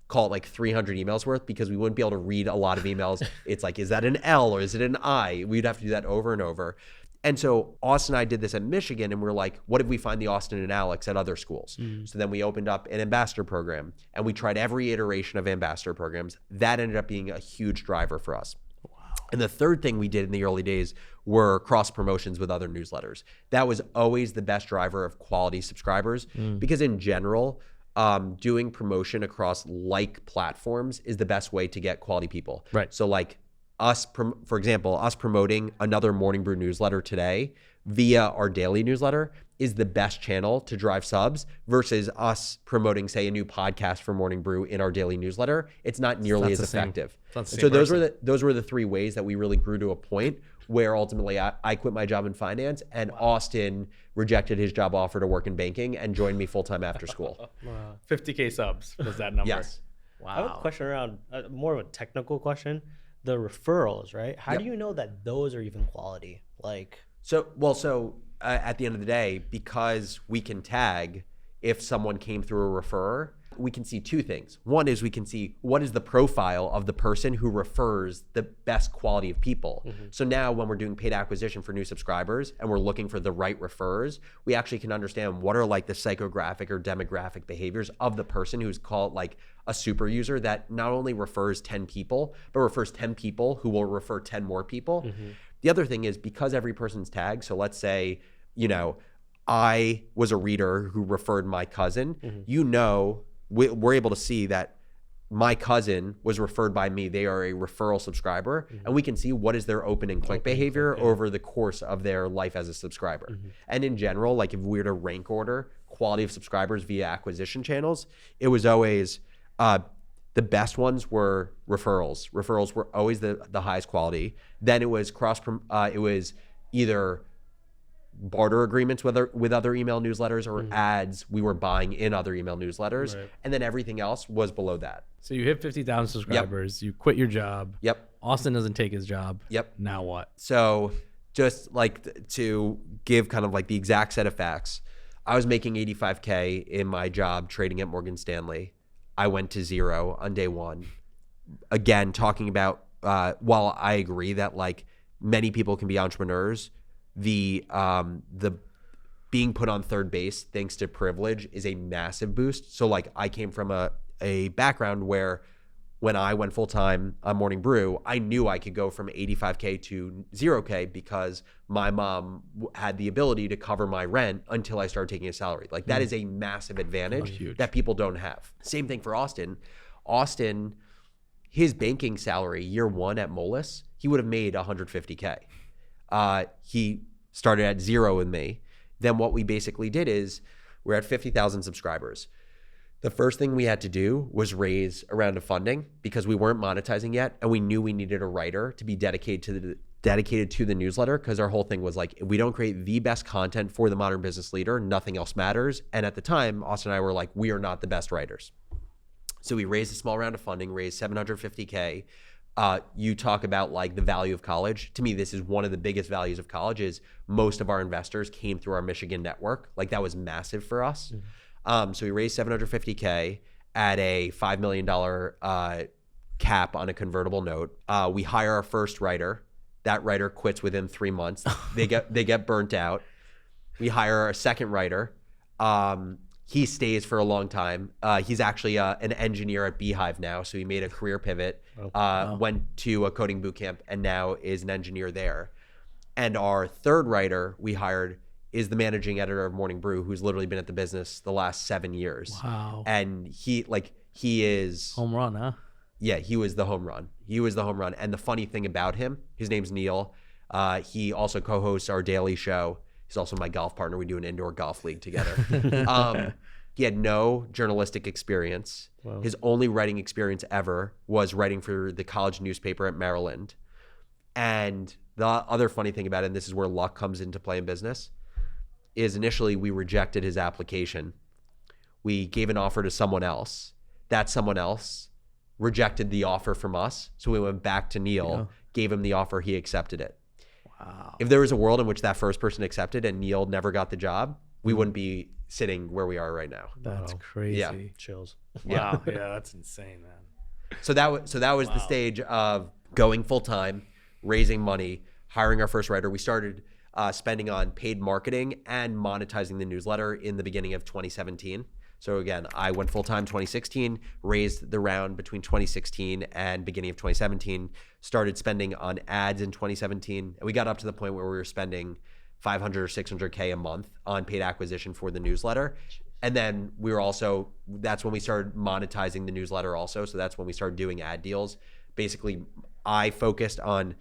call it like 300 emails worth, because we wouldn't be able to read a lot of emails. It's like, is that an L or is it an I? We'd have to do that over and over. And so Austin and I did this at Michigan, and we're like, what if we find the Austin and Alex at other schools? So then we opened up an ambassador program, and we tried every iteration of ambassador programs. That ended up being a huge driver for us. And the third thing we did in the early days were cross promotions with other newsletters. That was always the best driver of quality subscribers, because in general, doing promotion across like platforms is the best way to get quality people. Right. So like us, for example, us promoting another Morning Brew newsletter today via our daily newsletter is the best channel to drive subs, versus us promoting, say, a new podcast for Morning Brew in our daily newsletter. It's not nearly as effective. So those were the 3 ways that we really grew to a point where ultimately I quit my job in finance, and Austin rejected his job offer to work in banking and joined me full-time after school. 50K subs was that number. Yes. Wow. I have a question around, more of a technical question. The referrals, right? How do you know that those are even quality? Like, So at the end of the day, because we can tag if someone came through a referrer, we can see 2 things. One is we can see what is the profile of the person who refers the best quality of people. So now when we're doing paid acquisition for new subscribers and we're looking for the right referrers, we actually can understand what are like the psychographic or demographic behaviors of the person who's called like a super user that not only refers 10 people, but refers 10 people who will refer 10 more people. The other thing is, because every person's tagged, so let's say, I was a reader who referred my cousin, we're able to see that my cousin was referred by me. They are a referral subscriber, and we can see what is their open and click behavior over the course of their life as a subscriber. And in general, like if we were to rank order quality of subscribers via acquisition channels, it was always the best ones were referrals. Referrals were always the highest quality. Then it was it was either barter agreements with other email newsletters or ads we were buying in other email newsletters. And then everything else was below that. So you hit 50,000 subscribers, you quit your job. Yep. Austin doesn't take his job. Yep. Now what? So just like to give kind of like the exact set of facts, I was making 85K in my job trading at Morgan Stanley. I went to zero on day one. Again, talking about, while I agree that like many people can be entrepreneurs, the being put on third base thanks to privilege is a massive boost. So like I came from a background where when I went full time on Morning Brew, I knew I could go from 85K to 0K because my mom had the ability to cover my rent until I started taking a salary. Like that is a massive advantage that people don't have. Same thing for Austin. Austin, his banking salary year one at Moelis, he would have made 150K. He started at zero with me. Then what we basically did is we're at 50,000 subscribers. The first thing we had to do was raise a round of funding because we weren't monetizing yet, and we knew we needed a writer to be dedicated to the newsletter, because our whole thing was like, if we don't create the best content for the modern business leader, nothing else matters. And at the time, Austin and I were like, we are not the best writers. So we raised a small round of funding, raised 750K. You talk about like the value of college. To me, this is one of the biggest values of college is most of our investors came through our Michigan network. Like that was massive for us. So we raised 750K at a $5 million cap on a convertible note. We hire our first writer. That writer quits within 3 months. They get burnt out. We hire a second writer. He stays for a long time. He's actually an engineer at Beehive now, so he made a career pivot. Went to a coding boot camp and now is an engineer there. And our third writer we hired is the managing editor of Morning Brew, who's literally been at the business the last 7 years. Wow. And he is Home run, huh? Yeah, he was the home run. And the funny thing about him, his name's Neil. He also co-hosts our daily show. He's also my golf partner. We do an indoor golf league together. He had no journalistic experience. Wow. His only writing experience ever was writing for the college newspaper at Maryland. And the other funny thing about it, and this is where luck comes into play in business, is initially we rejected his application. We gave an offer to someone else. That someone else rejected the offer from us. So we went back to Neil, gave him the offer, he accepted it. Wow. If there was a world in which that first person accepted and Neil never got the job, we wouldn't be sitting where we are right now. That's crazy. Yeah. Chills. Wow. Yeah, that's insane, man. So that was the stage of going full time, raising money, hiring our first writer. We started spending on paid marketing and monetizing the newsletter in the beginning of 2017. So again, I went full-time 2016, raised the round between 2016 and beginning of 2017, started spending on ads in 2017. And we got up to the point where we were spending 500 or 600K a month on paid acquisition for the newsletter. And then we were also, that's when we started monetizing the newsletter also. So that's when we started doing ad deals. Basically, I focused on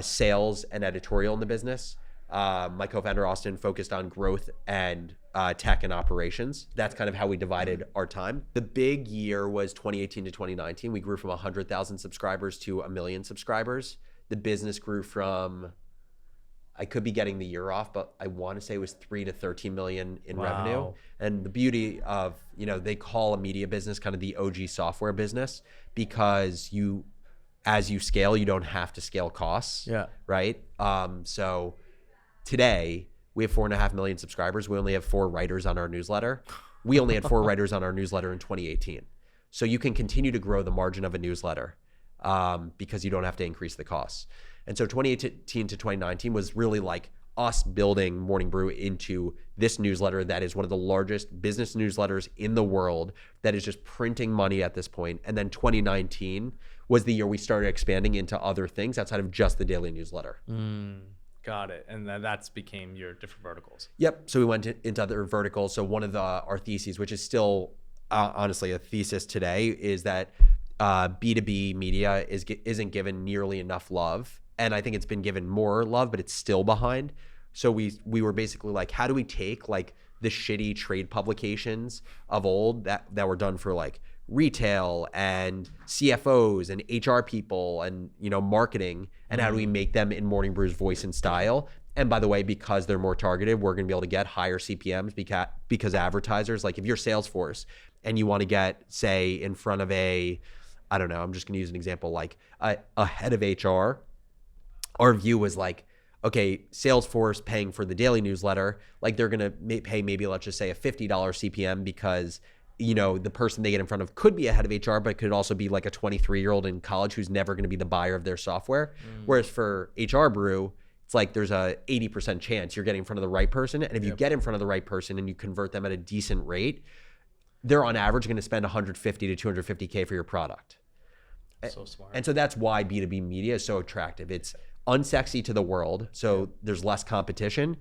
sales and editorial in the business. My co-founder Austin focused on growth and tech and operations. That's kind of how we divided our time. The big year was 2018 to 2019. We grew from 100,000 subscribers to 1 million subscribers. The business grew from, I could be getting the year off, but I want to say it was 3 to 13 million in revenue. And the beauty of, they call a media business kind of the OG software business, because as you scale, you don't have to scale costs. Yeah. Right. So today, we have 4.5 million subscribers. We only have 4 writers on our newsletter. We only had 4 writers on our newsletter in 2018. So you can continue to grow the margin of a newsletter because you don't have to increase the costs. And so 2018 to 2019 was really like us building Morning Brew into this newsletter that is one of the largest business newsletters in the world that is just printing money at this point. And then 2019 was the year we started expanding into other things outside of just the daily newsletter. Got it. And then that's became your different verticals. Yep. So we went into other verticals. So one of our theses, which is still honestly a thesis today, is that B2B media isn't given nearly enough love. And I think it's been given more love, but it's still behind. So we were basically like, how do we take like the shitty trade publications of old that were done for like retail and CFOs and HR people and marketing, and how do we make them in Morning Brew's voice and style? And by the way, because they're more targeted, we're going to be able to get higher CPMs because advertisers, like if you're Salesforce and you want to get, say, in front of I'm just going to use an example, like a head of HR, our view was like, okay, Salesforce paying for the daily newsletter, like they're going to pay maybe, let's just say, a $50 CPM because, you know, the person they get in front of could be a head of HR, but could also be like a 23-year-old in college who's never going to be the buyer of their software. Whereas for HR Brew, it's like there's a 80% chance you're getting in front of the right person. And if you get in front of the right person and you convert them at a decent rate, they're on average going to spend 150 to 250K for your product. So smart. And so that's why B2B media is so attractive. It's unsexy to the world, so there's less competition.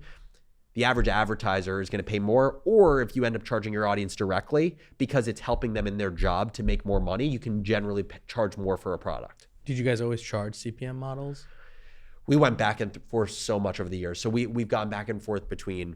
The average advertiser is going to pay more, or if you end up charging your audience directly because it's helping them in their job to make more money, you can generally charge more for a product. Did you guys always charge CPM models? We went back and forth so much over the years. So we've gone back and forth between,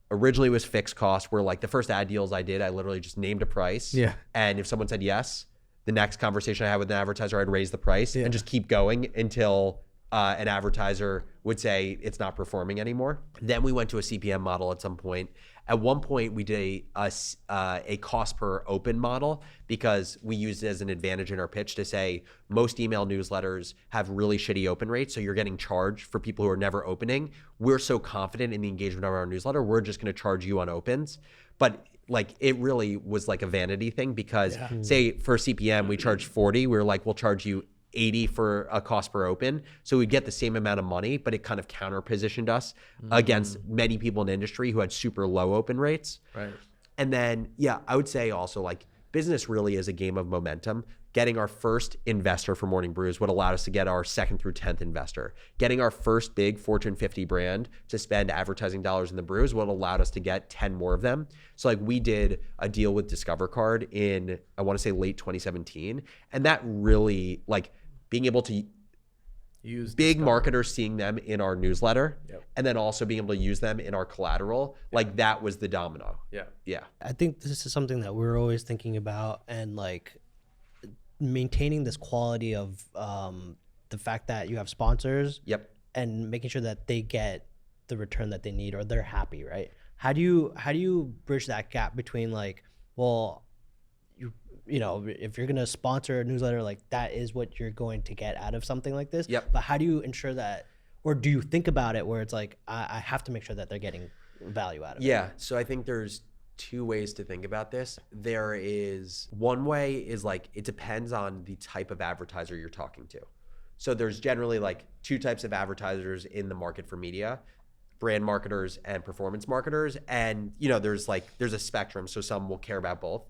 originally it was fixed costs, where like the first ad deals I did, I literally just named a price. Yeah. And if someone said yes, the next conversation I had with an advertiser, I'd raise the price and just keep going until an advertiser would say it's not performing anymore. Then we went to a CPM model at some point. At one point, we did a cost per open model because we used it as an advantage in our pitch to say most email newsletters have really shitty open rates, so you're getting charged for people who are never opening. We're so confident in the engagement of our newsletter, we're just going to charge you on opens. But like it really was like a vanity thing because say for CPM, we charge 40. We were like, we'll charge you 80 for a cost per open. So we get the same amount of money, but it kind of counter positioned us against many people in the industry who had super low open rates. Right. And then, I would say also like business really is a game of momentum. Getting our first investor for Morning Brew is what allowed us to get our 2nd through 10th investor. Getting our first big Fortune 50 brand to spend advertising dollars in the brew is what allowed us to get 10 more of them. So like we did a deal with Discover Card in, I want to say late 2017. And that really like being able to use big marketers seeing them in our newsletter and then also being able to use them in our collateral, like that was the domino. Yeah. I think this is something that we're always thinking about, and like maintaining this quality of the fact that you have sponsors and making sure that they get the return that they need or they're happy, right? How do you bridge that gap between like, well, you know, if you're going to sponsor a newsletter, like that is what you're going to get out of something like this. But how do you ensure that, or do you think about it where it's like, I have to make sure that they're getting value out of it? Yeah. So I think there's 2 ways to think about this. There is one way is like, it depends on the type of advertiser you're talking to. So there's generally like 2 types of advertisers in the market for media: brand marketers and performance marketers. And, you know, there's a spectrum. So some will care about both.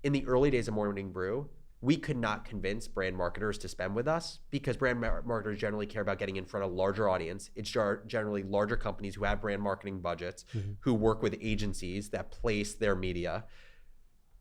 In the early days of Morning Brew, we could not convince brand marketers to spend with us because brand marketers generally care about getting in front of larger audience. It's generally larger companies who have brand marketing budgets, who work with agencies that place their media.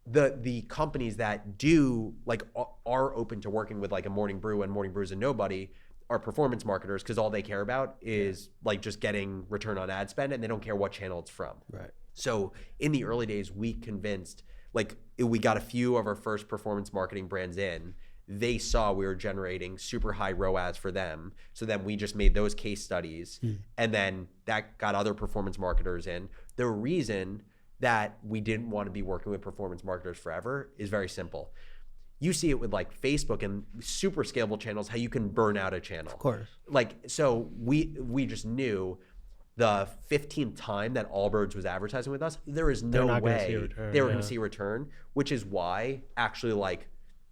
The companies that do like are open to working with like a Morning Brew, and Morning Brew's a nobody, are performance marketers because all they care about is like just getting return on ad spend, and they don't care what channel it's from. Right. So in the early days, we convinced, like we got a few of our first performance marketing brands in. They saw we were generating super high ROAS for them. So then we just made those case studies, and then that got other performance marketers in. The reason that we didn't want to be working with performance marketers forever is very simple. You see it with like Facebook and super scalable channels, how you can burn out a channel. Of course. Like, so we just knew the 15th time that Allbirds was advertising with us, there is no way they were going to see a return, which is why actually like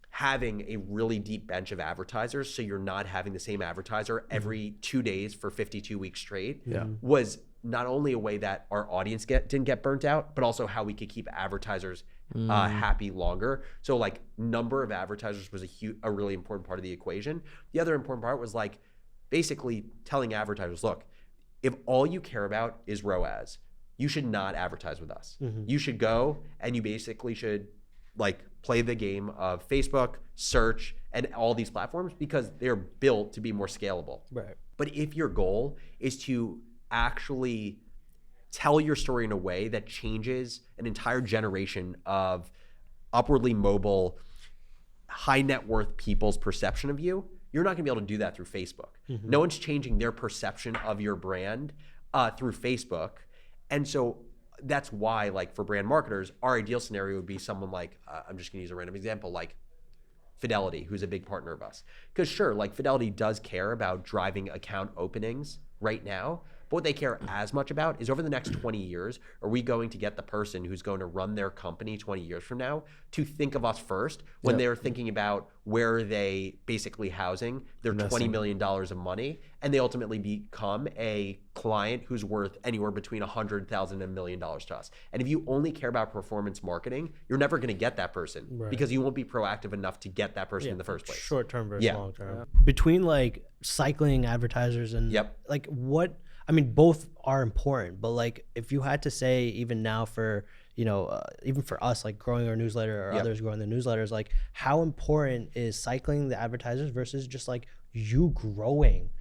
having a really deep bench of advertisers, so you're not having the same advertiser every 2 days for 52 weeks straight, was not only a way that our audience didn't get burnt out, but also how we could keep advertisers happy longer. So like number of advertisers was a really important part of the equation. The other important part was like basically telling advertisers, look, if all you care about is ROAS, you should not advertise with us. You should go and you basically should like play the game of Facebook, search, and all these platforms because they're built to be more scalable. Right. But if your goal is to actually tell your story in a way that changes an entire generation of upwardly mobile, high net worth people's perception of you, you're not gonna be able to do that through Facebook. No one's changing their perception of your brand through Facebook. And so that's why, like for brand marketers, our ideal scenario would be someone like, I'm just gonna use a random example, like Fidelity, who's a big partner of us. Because sure, like Fidelity does care about driving account openings right now. But what they care as much about is over the next 20 years, are we going to get the person who's going to run their company 20 years from now to think of us first when they're thinking about where are they basically housing their $20 million of money, and they ultimately become a client who's worth anywhere between $100,000 and $1 million to us. And if you only care about performance marketing, you're never going to get that person because you won't be proactive enough to get that person in the first place. Short term versus long term. Between like cycling advertisers and like what, I mean, both are important, but like if you had to say even now for, you know, even for us, like growing our newsletter or others growing their newsletters, like how important is cycling the advertisers versus just like you growing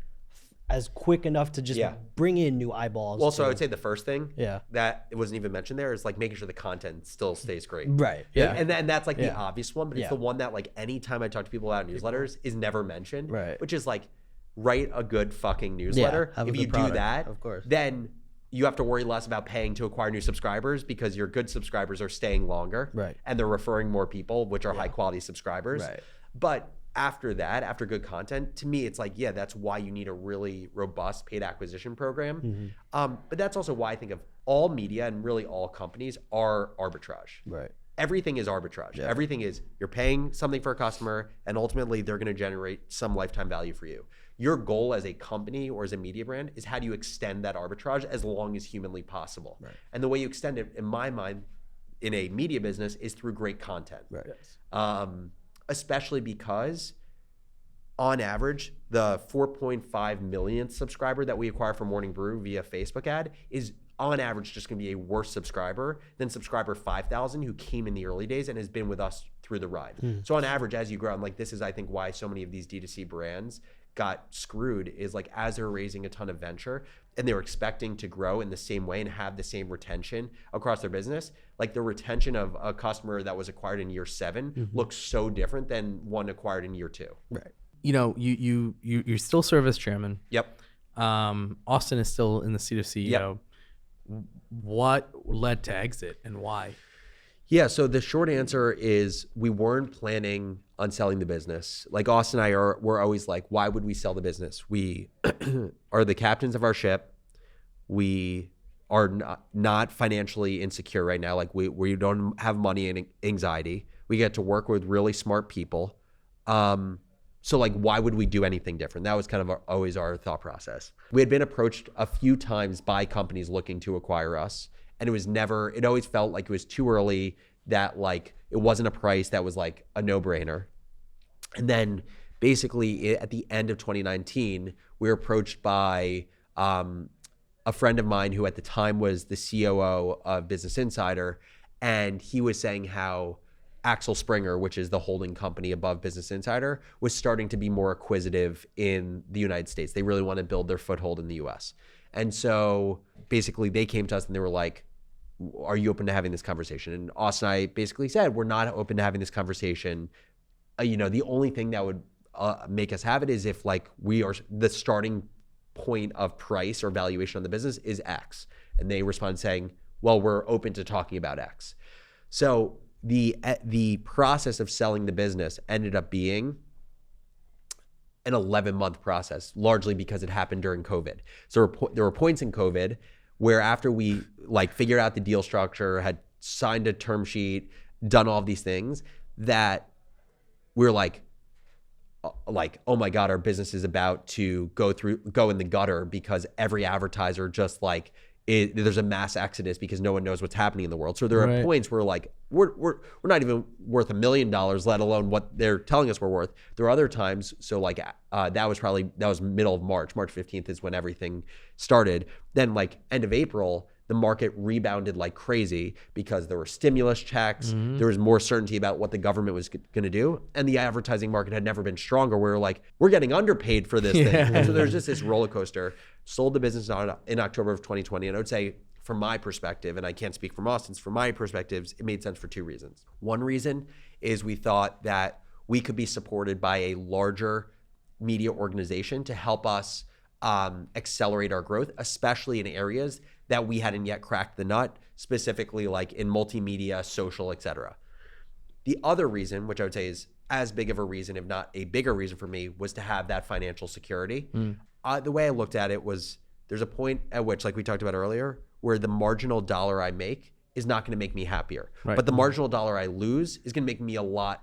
as quick enough to just bring in new eyeballs? Well, so I would say the first thing that it wasn't even mentioned there is like making sure the content still stays great. Right. Yeah. And that's like the obvious one, but it's the one that like anytime I talk to people about newsletters is never mentioned, which is like, write a good fucking newsletter. If you do that, of course, then you have to worry less about paying to acquire new subscribers because your good subscribers are staying longer, and they're referring more people, which are high quality subscribers. But after that, after good content, to me, it's like, that's why you need a really robust paid acquisition program. But that's also why I think of all media and really all companies are arbitrage. Everything is arbitrage. Everything is you're paying something for a customer and ultimately they're going to generate some lifetime value for you. Your goal as a company or as a media brand is how do you extend that arbitrage as long as humanly possible. And the way you extend it, in my mind, in a media business is through great content. Especially because on average, the 4.5 millionth subscriber that we acquire from Morning Brew via Facebook ad is on average just going to be a worse subscriber than subscriber 5,000 who came in the early days and has been with us through the ride. So on average, as you grow, and like this is I think why so many of these D2C brands got screwed is like as they're raising a ton of venture and they were expecting to grow in the same way and have the same retention across their business, like the retention of a customer that was acquired in year 7 looks so different than one acquired in year 2. You know, you still serve as chairman. Austin is still in the seat of CEO. What led to exit and why? So the short answer is we weren't planning on selling the business. Like Austin and I we're always like, why would we sell the business? We are the captains of our ship. We are not financially insecure right now. Like we don't have money and anxiety. We get to work with really smart people. So like, why would we do anything different? That was kind of always our thought process. We had been approached a few times by companies looking to acquire us. And it always felt like it was too early, that like it wasn't a price that was like a no-brainer. And then basically at the end of 2019, we were approached by a friend of mine who at the time was the COO of Business Insider. And he was saying how Axel Springer, which is the holding company above Business Insider, was starting to be more acquisitive in the United States. They really want to build their foothold in the US. And so basically they came to us and they were like, are you open to having this conversation? And Austin and I basically said, we're not open to having this conversation. The only thing that would make us have it is if like we are the starting point of price or valuation on the business is X. And they respond saying, well, we're open to talking about X. So the process of selling the business ended up being an 11-month process, largely because it happened during COVID. So there were points in COVID where after we like figured out the deal structure, had signed a term sheet, done all of these things, that we were like, oh my God, our business is about to go in the gutter because every advertiser just like, there's a mass exodus because no one knows what's happening in the world. So there are points where like we're not even worth $1 million, let alone what they're telling us we're worth. There are other times. So like that was middle of March. March 15th is when everything started. Then like end of April, the market rebounded like crazy because there were stimulus checks. There was more certainty about what the government was going to do. And the advertising market had never been stronger. We were like, we're getting underpaid for this thing. And so there's just this roller coaster. Sold the business in October of 2020. And I would say from my perspective, and I can't speak from Austin's, from my perspectives, it made sense for 2 reasons. One reason is we thought that we could be supported by a larger media organization to help us accelerate our growth, especially in areas that we hadn't yet cracked the nut, specifically like in multimedia, social, et cetera. The other reason, which I would say is as big of a reason, if not a bigger reason for me, was to have that financial security. The way I looked at it was there's a point at which, like we talked about earlier, where the marginal dollar I make is not going to make me happier. Right. But the marginal dollar I lose is going to make me a lot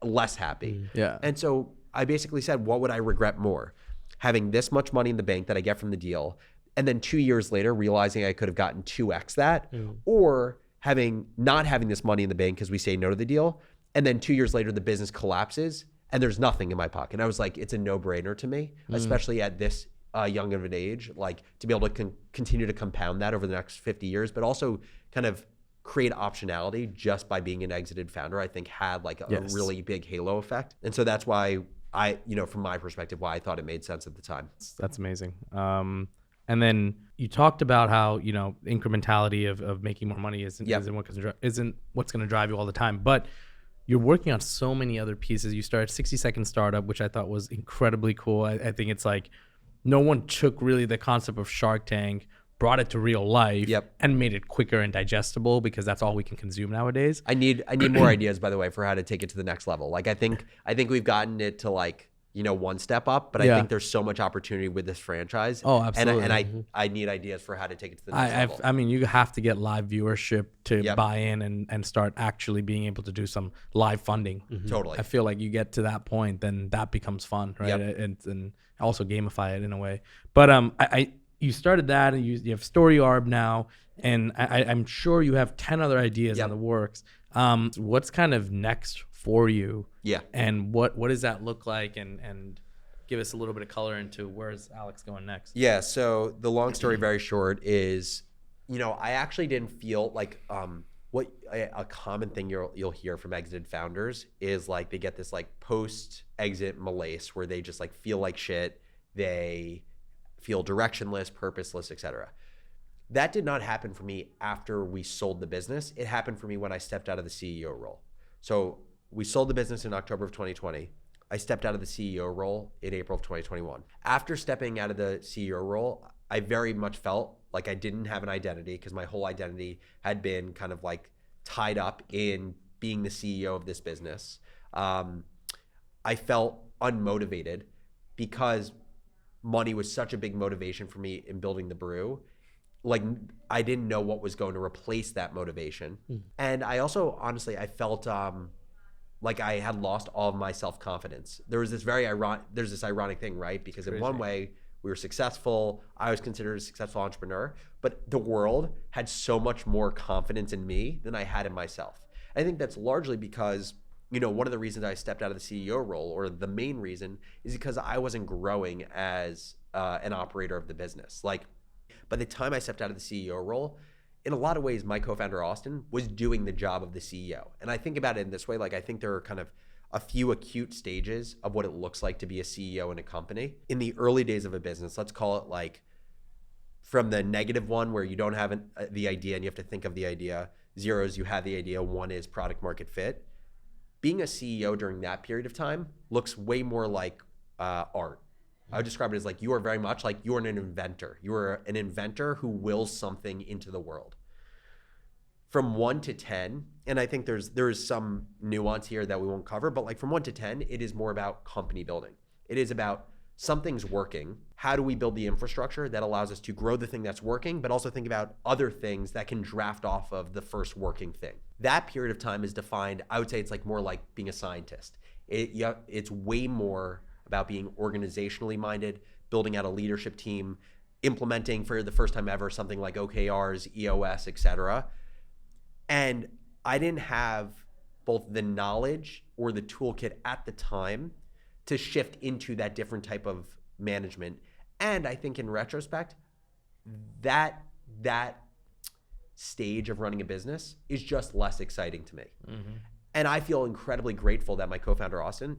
less happy. Yeah. And so I basically said, what would I regret more? Having this much money in the bank that I get from the deal, and then 2 years later realizing I could have gotten 2x that, or not having this money in the bank because we say no to the deal, and then 2 years later the business collapses and there's nothing in my pocket. And I was like, it's a no-brainer to me, especially at this young of an age, like to be able to continue to compound that over the next 50 years, but also kind of create optionality just by being an exited founder, I think had like a really big halo effect. And so that's why from my perspective, why I thought it made sense at the time. That's amazing. And then you talked about how, incrementality of making more money isn't what's going to drive you all the time, but you're working on so many other pieces. You started 60-second startup, which I thought was incredibly cool. I think it's like no one took really the concept of Shark Tank, brought it to real life, and made it quicker and digestible, because that's all we can consume nowadays. I need more ideas, by the way, for how to take it to the next level. Like I think we've gotten it to like, one step up, but I think there's so much opportunity with this franchise. Oh, absolutely. And I need ideas for how to take it to the next level. I mean, you have to get live viewership to buy in and start actually being able to do some live funding. Totally. I feel like you get to that point, then that becomes fun, right? And also gamify it in a way. But you started that, and you have Story Arb now, and I'm sure you have 10 other ideas in the works. What's kind of next for you? Yeah. And what does that look like? And give us a little bit of color into where's Alex going next? Yeah. So the long story very short is, I actually didn't feel like a common thing you'll hear from exited founders is like they get this like post-exit malaise where they just like feel like shit. They feel directionless, purposeless, etc. That did not happen for me after we sold the business. It happened for me when I stepped out of the CEO role. So we sold the business in October of 2020. I stepped out of the CEO role in April of 2021. After stepping out of the CEO role, I very much felt like I didn't have an identity, because my whole identity had been kind of like tied up in being the CEO of this business. I felt unmotivated because money was such a big motivation for me in building the brew. Like I didn't know what was going to replace that motivation. And I also, honestly, I felt like I had lost all of my self-confidence. There's this ironic thing, right? Because in one way we were successful. I was considered a successful entrepreneur, but the world had so much more confidence in me than I had in myself. I think that's largely because, one of the reasons I stepped out of the CEO role, or the main reason, is because I wasn't growing as an operator of the business. Like by the time I stepped out of the CEO role, in a lot of ways, my co-founder, Austin, was doing the job of the CEO. And I think about it in this way, like I think there are kind of a few acute stages of what it looks like to be a CEO in a company. In the early days of a business, let's call it like from the negative one where you don't have the idea and you have to think of the idea. 0 is you have the idea. 1 is product market fit. Being a CEO during that period of time looks way more like art. I would describe it as like you are very much like you are an inventor. You are an inventor who wills something into the world. From 1 to 10, and I think there is some nuance here that we won't cover, but like from 1 to 10, it is more about company building. It is about something's working. How do we build the infrastructure that allows us to grow the thing that's working, but also think about other things that can draft off of the first working thing? That period of time is defined, I would say it's like more like being a scientist. It's way more about being organizationally minded, building out a leadership team, implementing for the first time ever something like OKRs, EOS, etc. And I didn't have both the knowledge or the toolkit at the time to shift into that different type of management. And I think in retrospect, that stage of running a business is just less exciting to me. And I feel incredibly grateful that my co-founder, Austin,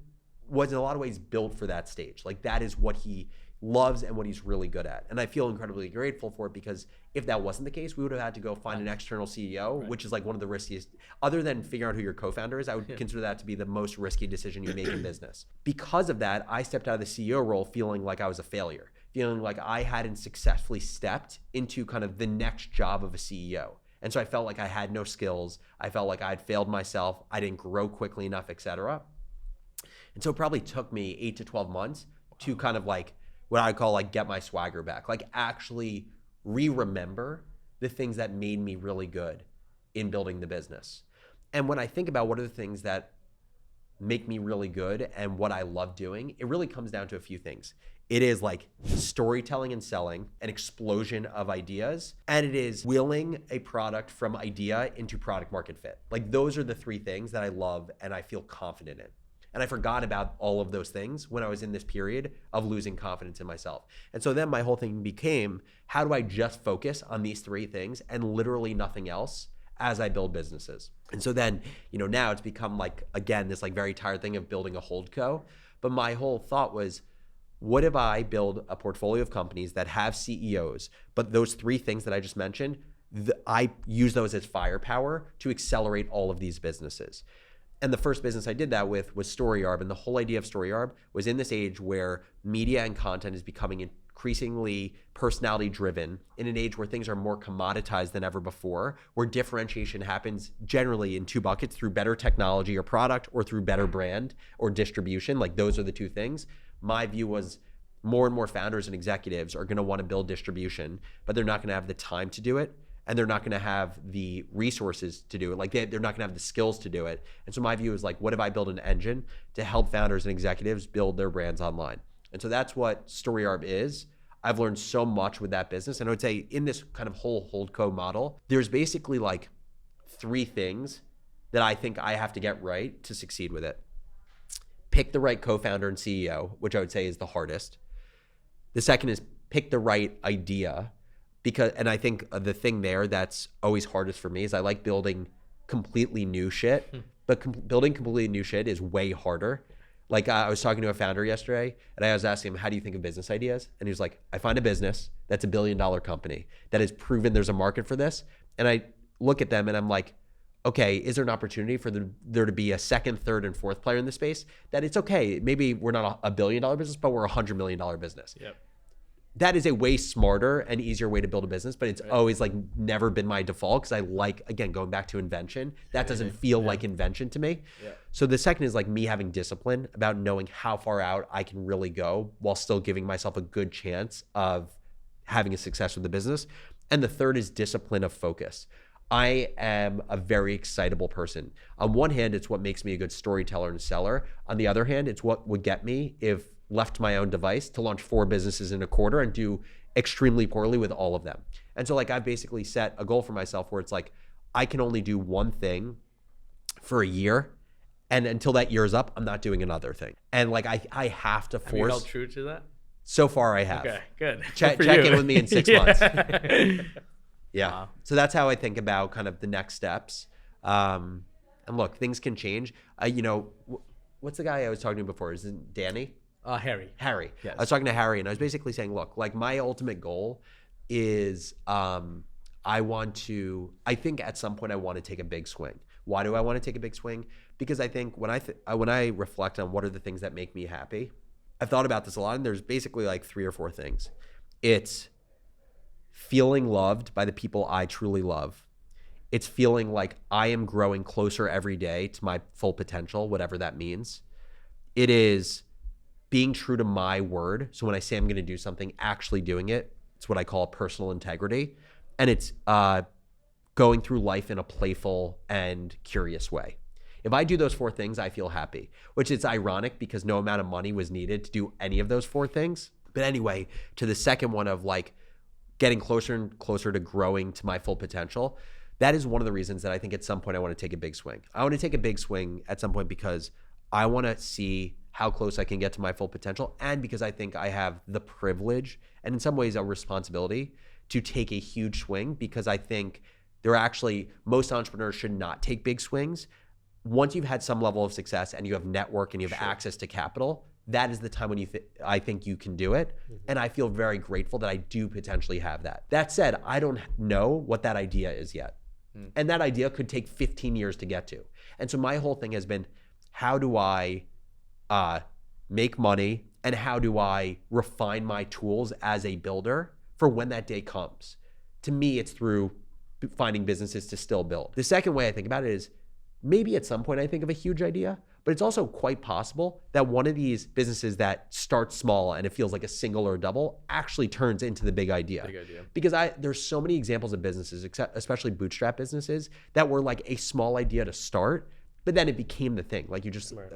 was in a lot of ways built for that stage. Like that is what he loves and what he's really good at. And I feel incredibly grateful for it, because if that wasn't the case, we would have had to go find an external CEO, which is like one of the riskiest, other than figuring out who your co-founder is, I would consider that to be the most risky decision you make in business. Because of that, I stepped out of the CEO role feeling like I was a failure, feeling like I hadn't successfully stepped into kind of the next job of a CEO. And so I felt like I had no skills. I felt like I'd failed myself. I didn't grow quickly enough, et cetera. And so it probably took me 8 to 12 months to kind of like what I call like get my swagger back, like actually remember the things that made me really good in building the business. And when I think about what are the things that make me really good and what I love doing, it really comes down to a few things. It is like storytelling and selling, an explosion of ideas, and it is wheeling a product from idea into product market fit. Like those are the three things that I love and I feel confident in. And I forgot about all of those things when I was in this period of losing confidence in myself. And so then my whole thing became, how do I just focus on these three things and literally nothing else as I build businesses? And so then, now it's become like, again, this like very tired thing of building a holdco. But my whole thought was, what if I build a portfolio of companies that have CEOs, but those three things that I just mentioned, I use those as firepower to accelerate all of these businesses. And the first business I did that with was StoryArb. And the whole idea of StoryArb was in this age where media and content is becoming increasingly personality driven, in an age where things are more commoditized than ever before, where differentiation happens generally in two buckets, through better technology or product or through better brand or distribution. Like those are the two things. My view was more and more founders and executives are going to want to build distribution, but they're not going to have the time to do it. And they're not going to have the resources to do it. Like they're not going to have the skills to do it. And so my view is like, what if I build an engine to help founders and executives build their brands online? And so that's what StoryArb is. I've learned so much with that business. And I would say in this kind of whole holdco model, there's basically like three things that I think I have to get right to succeed with it. Pick the right co-founder and CEO, which I would say is the hardest. The second is pick the right idea. And I think the thing there that's always hardest for me is I like building completely new shit, but building completely new shit is way harder. Like I was talking to a founder yesterday and I was asking him, how do you think of business ideas? And he was like, I find a business that's $1 billion company that has proven there's a market for this. And I look at them and I'm like, okay, is there an opportunity for there to be a second, third, and fourth player in the space? That it's okay. Maybe we're not a $1 billion business, but we're a $100 million business. Yep. That is a way smarter and easier way to build a business, but it's always like never been my default because I like, again, going back to invention, that doesn't feel like invention to me. Yeah. So the second is like me having discipline about knowing how far out I can really go while still giving myself a good chance of having a success with the business. And the third is discipline of focus. I am a very excitable person. On one hand, it's what makes me a good storyteller and seller. On the other hand, it's what would get me, if left to my own device, to launch 4 businesses in a quarter and do extremely poorly with all of them. And so like I've basically set a goal for myself where it's like, I can only do one thing for a year. And until that year is up, I'm not doing another thing. And like I have to force. Have you held true to that? So far I have. Okay, good. Check in with me in 6 months. Yeah. Wow. So that's how I think about kind of the next steps. And look, things can change. What's the guy I was talking to before? Is it Danny? Harry. Yes. I was talking to Harry and I was basically saying, look, like my ultimate goal is I think at some point I want to take a big swing. Why do I want to take a big swing? Because I think when I reflect on what are the things that make me happy, I've thought about this a lot and there's basically like 3 or 4 things. It's feeling loved by the people I truly love. It's feeling like I am growing closer every day to my full potential, whatever that means. It is being true to my word. So when I say I'm going to do something, actually doing it. It's what I call personal integrity. And it's going through life in a playful and curious way. If I do those 4 things, I feel happy, which is ironic because no amount of money was needed to do any of those 4 things. But anyway, to the second one of like getting closer and closer to growing to my full potential, that is one of the reasons that I think at some point I want to take a big swing. I want to take a big swing at some point because I want to see how close I can get to my full potential, and because I think I have the privilege and in some ways a responsibility to take a huge swing, because I think most entrepreneurs should not take big swings. Once you've had some level of success and you have network and you have access to capital, that is the time when I think you can do it. Mm-hmm. And I feel very grateful that I do potentially have that. That said, I don't know what that idea is yet. And that idea could take 15 years to get to. And so my whole thing has been, how do I make money and how do I refine my tools as a builder for when that day comes? To me, it's through finding businesses to still build. The second way I think about it is maybe at some point I think of a huge idea, But it's also quite possible that one of these businesses that starts small and it feels like a single or a double actually turns into the big idea. Because there's so many examples of businesses, especially bootstrap businesses, that were like a small idea to start, but then it became the thing. Like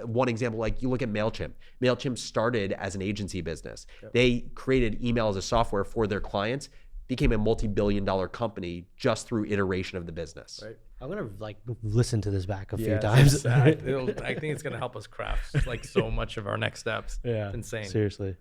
one example, like you look at MailChimp. MailChimp started as an agency business. They created email as a software for their clients, became a multi-billion-dollar company just through iteration of the business. Right. I'm gonna like listen to this back a few times. I think it's gonna help us craft like so much of our next steps. Yeah, insane. Seriously,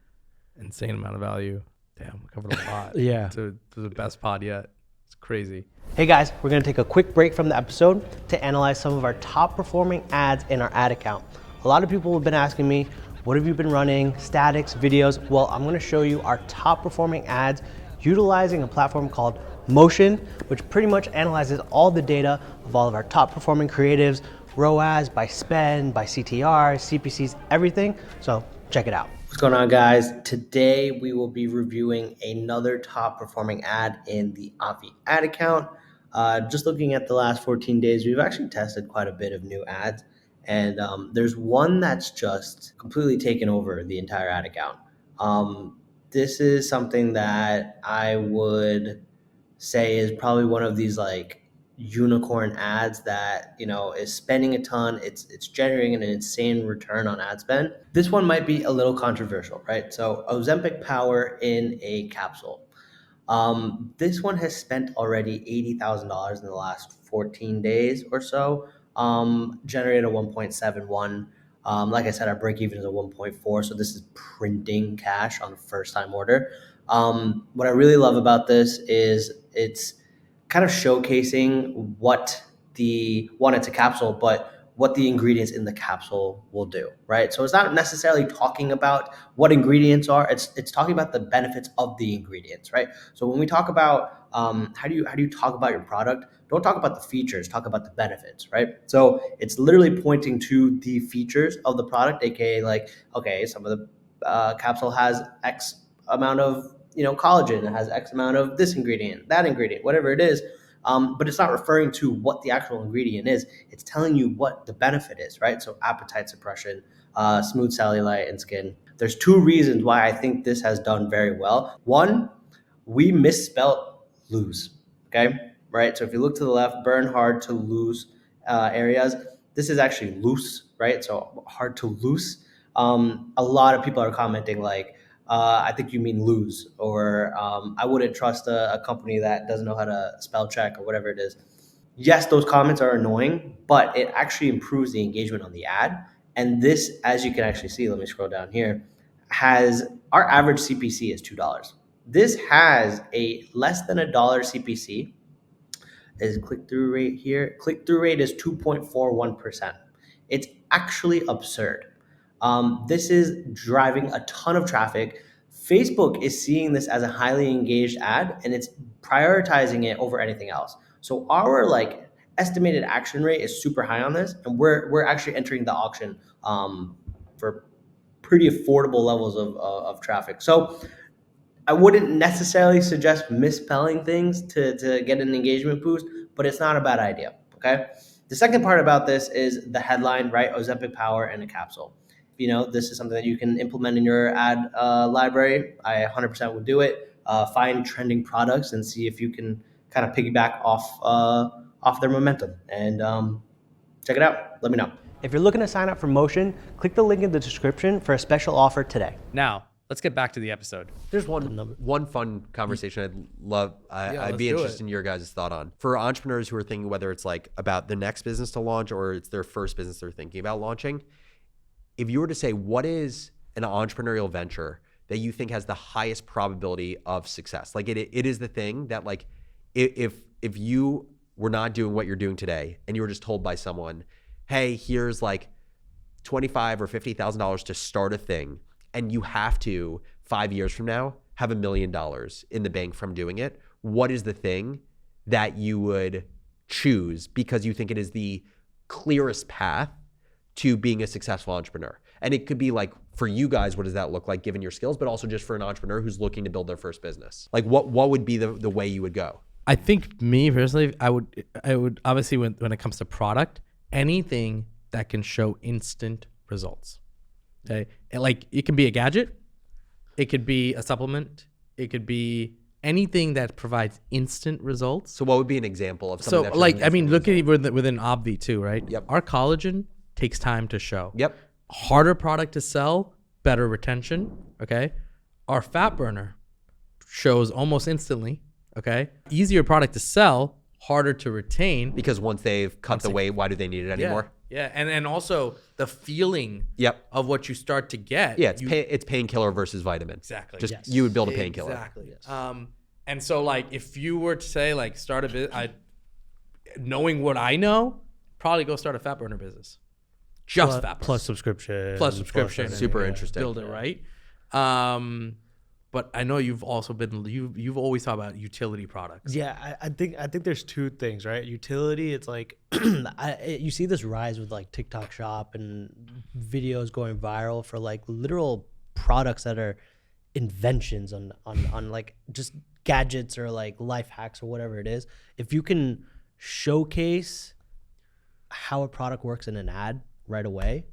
insane amount of value. Damn, we covered a lot. to the best pod yet. It's crazy. Hey guys, we're gonna take a quick break from the episode to analyze some of our top performing ads in our ad account. A lot of people have been asking me, what have you been running? Statics, videos? Well, I'm gonna show you our top performing ads utilizing a platform called Motion, which pretty much analyzes all the data of all of our top performing creatives, ROAS, by spend, by CTR, CPCs, everything. So check it out. What's going on, guys? Today we will be reviewing another top performing ad in the Avi ad account. Just looking at the last 14 days, we've actually tested quite a bit of new ads. And there's one that's just completely taken over the entire ad account. This is something that I would say is probably one of these like unicorn ads that, you know, is spending a ton. It's generating an insane return on ad spend. This one might be a little controversial, right? So Ozempic Power in a capsule. This one has spent already $80,000 in the last 14 days or so. Generated a 1.71. Like I said, our break even is a 1.4, so this is printing cash on a first time order. What I really love about this is it's kind of showcasing what it's a capsule, but what the ingredients in the capsule will do, right? So it's not necessarily talking about what ingredients are. It's talking about the benefits of the ingredients, right? So when we talk about how do you talk about your product, don't talk about the features, talk about the benefits, right? So it's literally pointing to the features of the product, aka like, okay, some of the capsule has X amount of collagen, it has X amount of this ingredient, that ingredient, whatever it is. But it's not referring to what the actual ingredient is. It's telling you what the benefit is, right? So appetite suppression, smooth cellulite and skin. There's two reasons why I think this has done very well. One, we misspelled lose, okay? Right? So if you look to the left, burn hard to lose areas. This is actually loose, right? So hard to lose. A lot of people are commenting like, I think you mean lose, or I wouldn't trust a company that doesn't know how to spell check or whatever it is. Yes, those comments are annoying, but it actually improves the engagement on the ad. And this, as you can actually see, let me scroll down here, has our average CPC is $2. This has a less than $1 CPC. Is click-through rate here. Click-through rate is 2.41%. It's actually absurd. This is driving a ton of traffic. Facebook is seeing this as a highly engaged ad, and it's prioritizing it over anything else. So our like estimated action rate is super high on this, and we're actually entering the auction for pretty affordable levels of traffic. So I wouldn't necessarily suggest misspelling things to get an engagement boost, but it's not a bad idea, okay? The second part about this is the headline, right? Ozempic Power in a capsule. This is something that you can implement in your ad library. I 100% would do it. Find trending products and see if you can kind of piggyback off their momentum. And check it out. Let me know. If you're looking to sign up for Motion, click the link in the description for a special offer today. Now, let's get back to the episode. There's one fun conversation I'd love. I'd be interested in your guys' thought on. For entrepreneurs who are thinking whether it's like about the next business to launch or it's their first business they're thinking about launching, if you were to say, what is an entrepreneurial venture that you think has the highest probability of success? Like it is the thing that like, if you were not doing what you're doing today and you were just told by someone, hey, here's like $25,000 or $50,000 to start a thing, and you have to 5 years from now have $1 million in the bank from doing it, what is the thing that you would choose because you think it is the clearest path to being a successful entrepreneur? And it could be like, for you guys, what does that look like given your skills, but also just for an entrepreneur who's looking to build their first business? Like what would be the way you would go? I think me personally, I would obviously when it comes to product, anything that can show instant results. Okay. And like it can be a gadget, it could be a supplement, it could be anything that provides instant results. So what would be an example of So something that like, shows I mean, instant look at results? it within Obvi too, right? Yep. Our collagen takes time to show. Yep. Harder product to sell, better retention. Okay. Our fat burner shows almost instantly. Okay. Easier product to sell, harder to retain. Because once they've cut the weight, why do they need it anymore? Yeah. And also the feeling Yep. of what you start to get. Yeah, it's painkiller versus vitamin. Exactly. Just Yes. you would build a painkiller. Exactly. And so like if you were to say like start a business, knowing what I know, probably go start a fat burner business. Just fat burner. Plus subscription. Subscription. Super and interesting. Build it right. But I know you've also been you've always talked about utility products. Yeah, I think there's two things, right? Utility, it's like you see this rise with like TikTok Shop and videos going viral for like literal products that are inventions on like just gadgets or like life hacks or whatever it is. If you can showcase how a product works in an ad right away,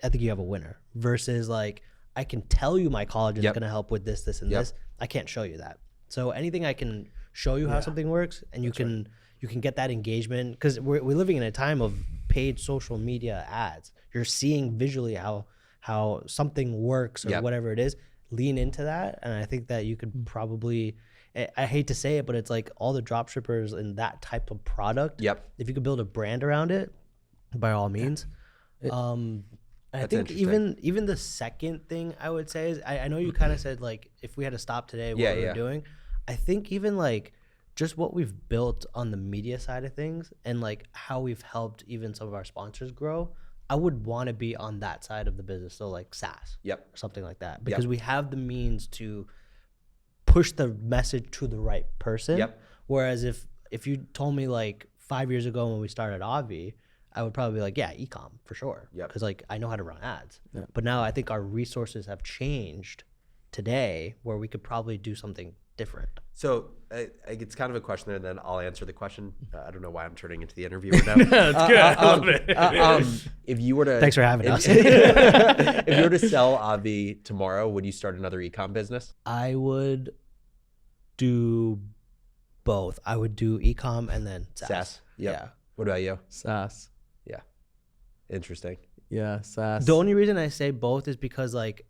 I think you have a winner. Versus like, I can tell you my collagen is going to help with this, this, and this. I can't show you that. So anything I can show you how something works, and you can get that engagement, because we're living in a time of paid social media ads. You're seeing visually how something works or whatever it is. Lean into that, and I think that you could probably. I hate to say it, but it's like all the drop shippers in that type of product. Yep. If you could build a brand around it, by all means. I think even the second thing I would say is I know you kind of said like if we had to stop today, what we're doing. I think even like just what we've built on the media side of things and like how we've helped even some of our sponsors grow, I would want to be on that side of the business. So like SaaS, or something like that, because we have the means to push the message to the right person. Whereas if you told me like 5 years ago when we started Avi, I would probably be like, yeah, e-com for sure. Because like I know how to run ads. But now I think our resources have changed today where we could probably do something different. So it's kind of a question there, and then I'll answer the question. I don't know why I'm turning into the interviewer now. That's good. I love it. If you were to, Thanks for having us. If you were to sell Avi tomorrow, would you start another e-com business? I would do both. I would do e-com and then SaaS. Yeah. What about you? SaaS. Yeah. Interesting. Yeah, SaaS. The only reason I say both is because like,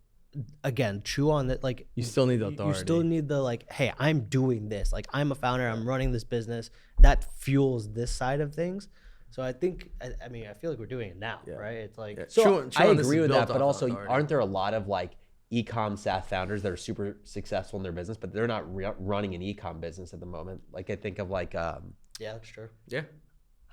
again, chew on that. Like You still need the you authority. still need the like, hey, I'm doing this. Like I'm a founder. I'm running this business. That fuels this side of things. So I think, I mean, I feel like we're doing it now, right? It's like, So I Sean, this agree is with built that, but off also authority. aren't there a lot of like e-com SaaS founders that are super successful in their business, but they're not running an e-com business at the moment? Like I think of like, yeah, that's true. Yeah.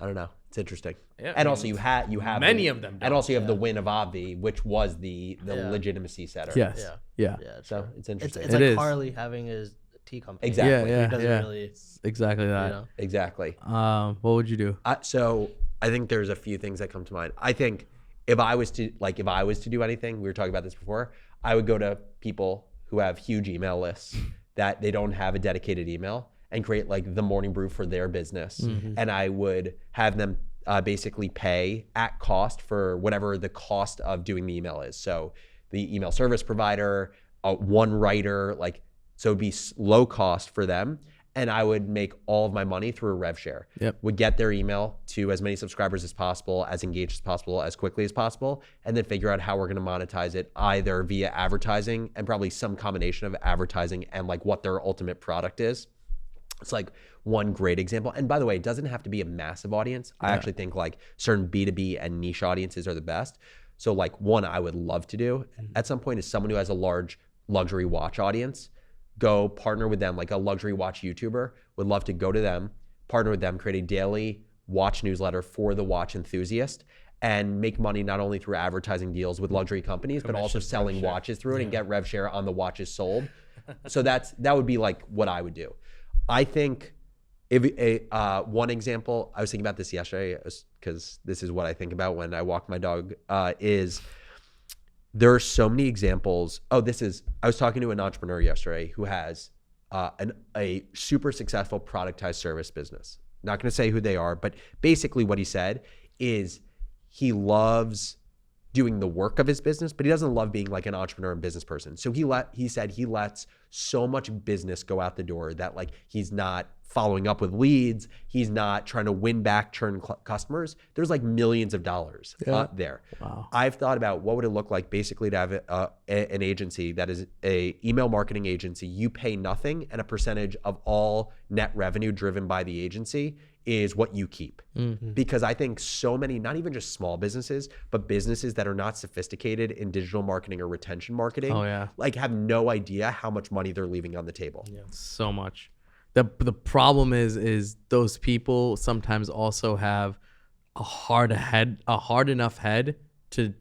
I don't know. It's interesting. Yeah, And I also mean, you have many of them and don't. also you have the win of Avi, which was the legitimacy setter. Yes. Yeah. Yeah. So it's interesting. It's like is. Harley having his tea company. Exactly. Yeah. He doesn't Yeah. really, Exactly that. you know. Exactly. What would you do? So I think there's a few things that come to mind. I think if I was to do anything, we were talking about this before, I would go to people who have huge email lists that they don't have a dedicated email and create like the Morning Brew for their business. And I would have them basically pay at cost for whatever the cost of doing the email is. So the email service provider, one writer, like, so it'd be low cost for them. And I would make all of my money through a rev share. Would get their email to as many subscribers as possible, as engaged as possible, as quickly as possible, and then figure out how we're gonna monetize it, either via advertising and probably some combination of advertising and like what their ultimate product is. It's like one great example. And by the way, it doesn't have to be a massive audience. I actually think like certain B2B and niche audiences are the best. So like one I would love to do at some point is someone who has a large luxury watch audience. Go partner with them, like a luxury watch YouTuber. Would love to go to them, partner with them, create a daily watch newsletter for the watch enthusiast, and make money not only through advertising deals with luxury companies, but also selling watches through it and get rev share on the watches sold. So that would be like what I would do. I think if one example, I was thinking about this yesterday because this is what I think about when I walk my dog, is there are so many examples. I was talking to an entrepreneur yesterday who has a super successful productized service business. Not going to say who they are, but basically what he said is he loves doing the work of his business, but he doesn't love being like an entrepreneur and business person. So he said he lets so much business go out the door that like he's not following up with leads. He's not trying to win back churn customers. There's like millions of dollars there. Wow. I've thought about what would it look like basically to have an agency that is a email marketing agency. You pay nothing and a percentage of all net revenue driven by the agency is what you keep. Because I think so many, not even just small businesses, but businesses that are not sophisticated in digital marketing or retention marketing, like have no idea how much money they're leaving on the table. So much. The problem is those people sometimes also have a hard enough head to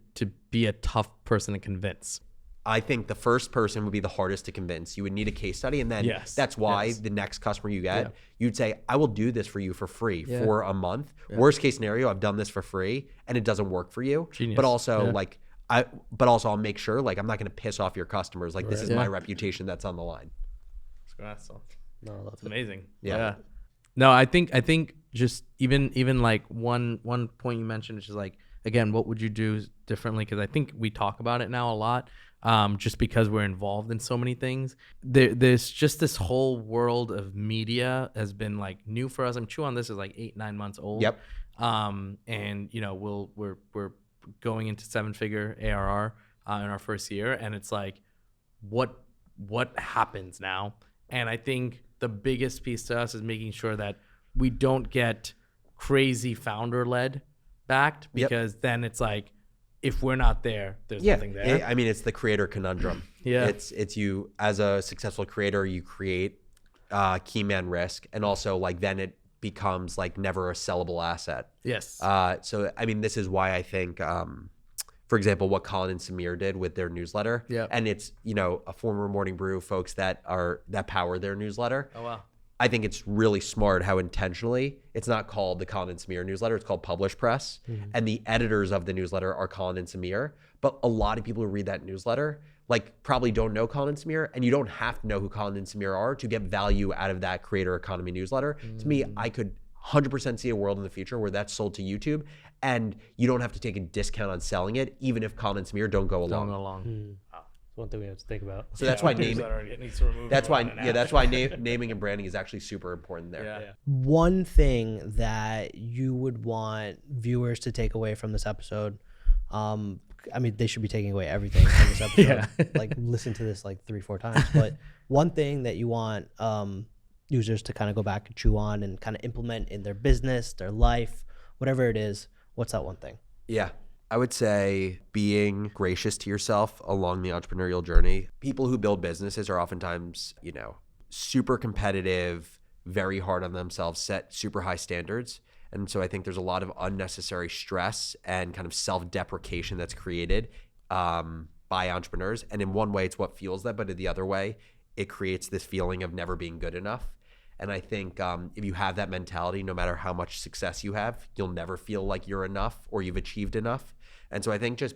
be a tough person to convince. I think the first person would be the hardest to convince. You would need a case study, and then that's why the next customer you get, you'd say, I will do this for you for free for a month. Worst case scenario, I've done this for free and it doesn't work for you. Genius. But also I'll make sure like I'm not going to piss off your customers. Like this is my reputation that's on the line. No, That's amazing. Yeah. No, I think just even like one point you mentioned, which is like, again, what would you do differently? Because I think we talk about it now a lot, just because we're involved in so many things. There's just this whole world of media has been like new for us. I'm Chew on this is like 8-9 months old. Yep. And you know we're going into 7-figure ARR in our first year, and it's like, what happens now? And I think the biggest piece to us is making sure that we don't get crazy founder-led backed, because then it's like, if we're not there, there's nothing there. I mean, it's the creator conundrum. It's you as a successful creator, you create key man risk, and also like then it becomes like never a sellable asset. Yes. So I mean, this is why I think, for example, what Colin and Samir did with their newsletter, and it's, you know, a former Morning Brew folks that power their newsletter. Oh wow. I think it's really smart how intentionally it's not called the Colin and Samir newsletter, it's called Publish Press. And the editors of the newsletter are Colin and Samir. But a lot of people who read that newsletter like probably don't know Colin and Samir, and you don't have to know who Colin and Samir are to get value out of that creator economy newsletter. To me, I could 100% see a world in the future where that's sold to YouTube and you don't have to take a discount on selling it, even if Colin and Samir don't go along. Wow. One thing we have to think about. So that's why naming and branding is actually super important there. One thing that you would want viewers to take away from this episode, I mean, they should be taking away everything from this episode. Like listen to this like 3-4 times. But one thing that you want users to kind of go back and chew on and kind of implement in their business, their life, whatever it is, what's that one thing? Yeah. I would say being gracious to yourself along the entrepreneurial journey. People who build businesses are oftentimes, you know, super competitive, very hard on themselves, set super high standards. And so I think there's a lot of unnecessary stress and kind of self-deprecation that's created by entrepreneurs. And in one way, it's what fuels that, but in the other way, it creates this feeling of never being good enough. And I think if you have that mentality, no matter how much success you have, you'll never feel like you're enough or you've achieved enough. And so I think just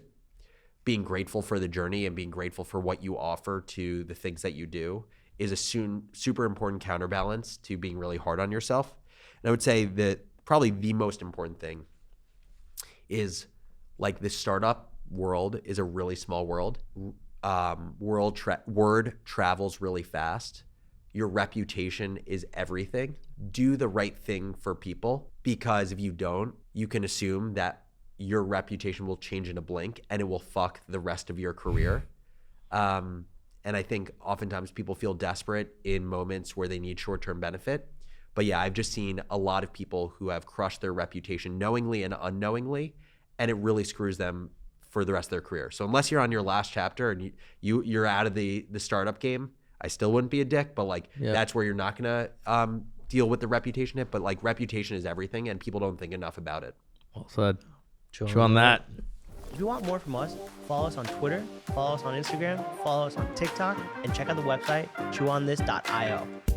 being grateful for the journey and being grateful for what you offer to the things that you do is a super important counterbalance to being really hard on yourself. And I would say that probably the most important thing is like the startup world is a really small world. Word travels really fast. Your reputation is everything. Do the right thing for people, because if you don't, you can assume that your reputation will change in a blink and it will fuck the rest of your career. And I think oftentimes people feel desperate in moments where they need short-term benefit. But yeah, I've just seen a lot of people who have crushed their reputation knowingly and unknowingly, and it really screws them for the rest of their career. So unless you're on your last chapter and you're out of the startup game, I still wouldn't be a dick, but like that's where you're not gonna deal with the reputation hit. But like reputation is everything, and people don't think enough about it. Well said. Chew on that. If you want more from us, follow us on Twitter, follow us on Instagram, follow us on TikTok, and check out the website chewonthis.io.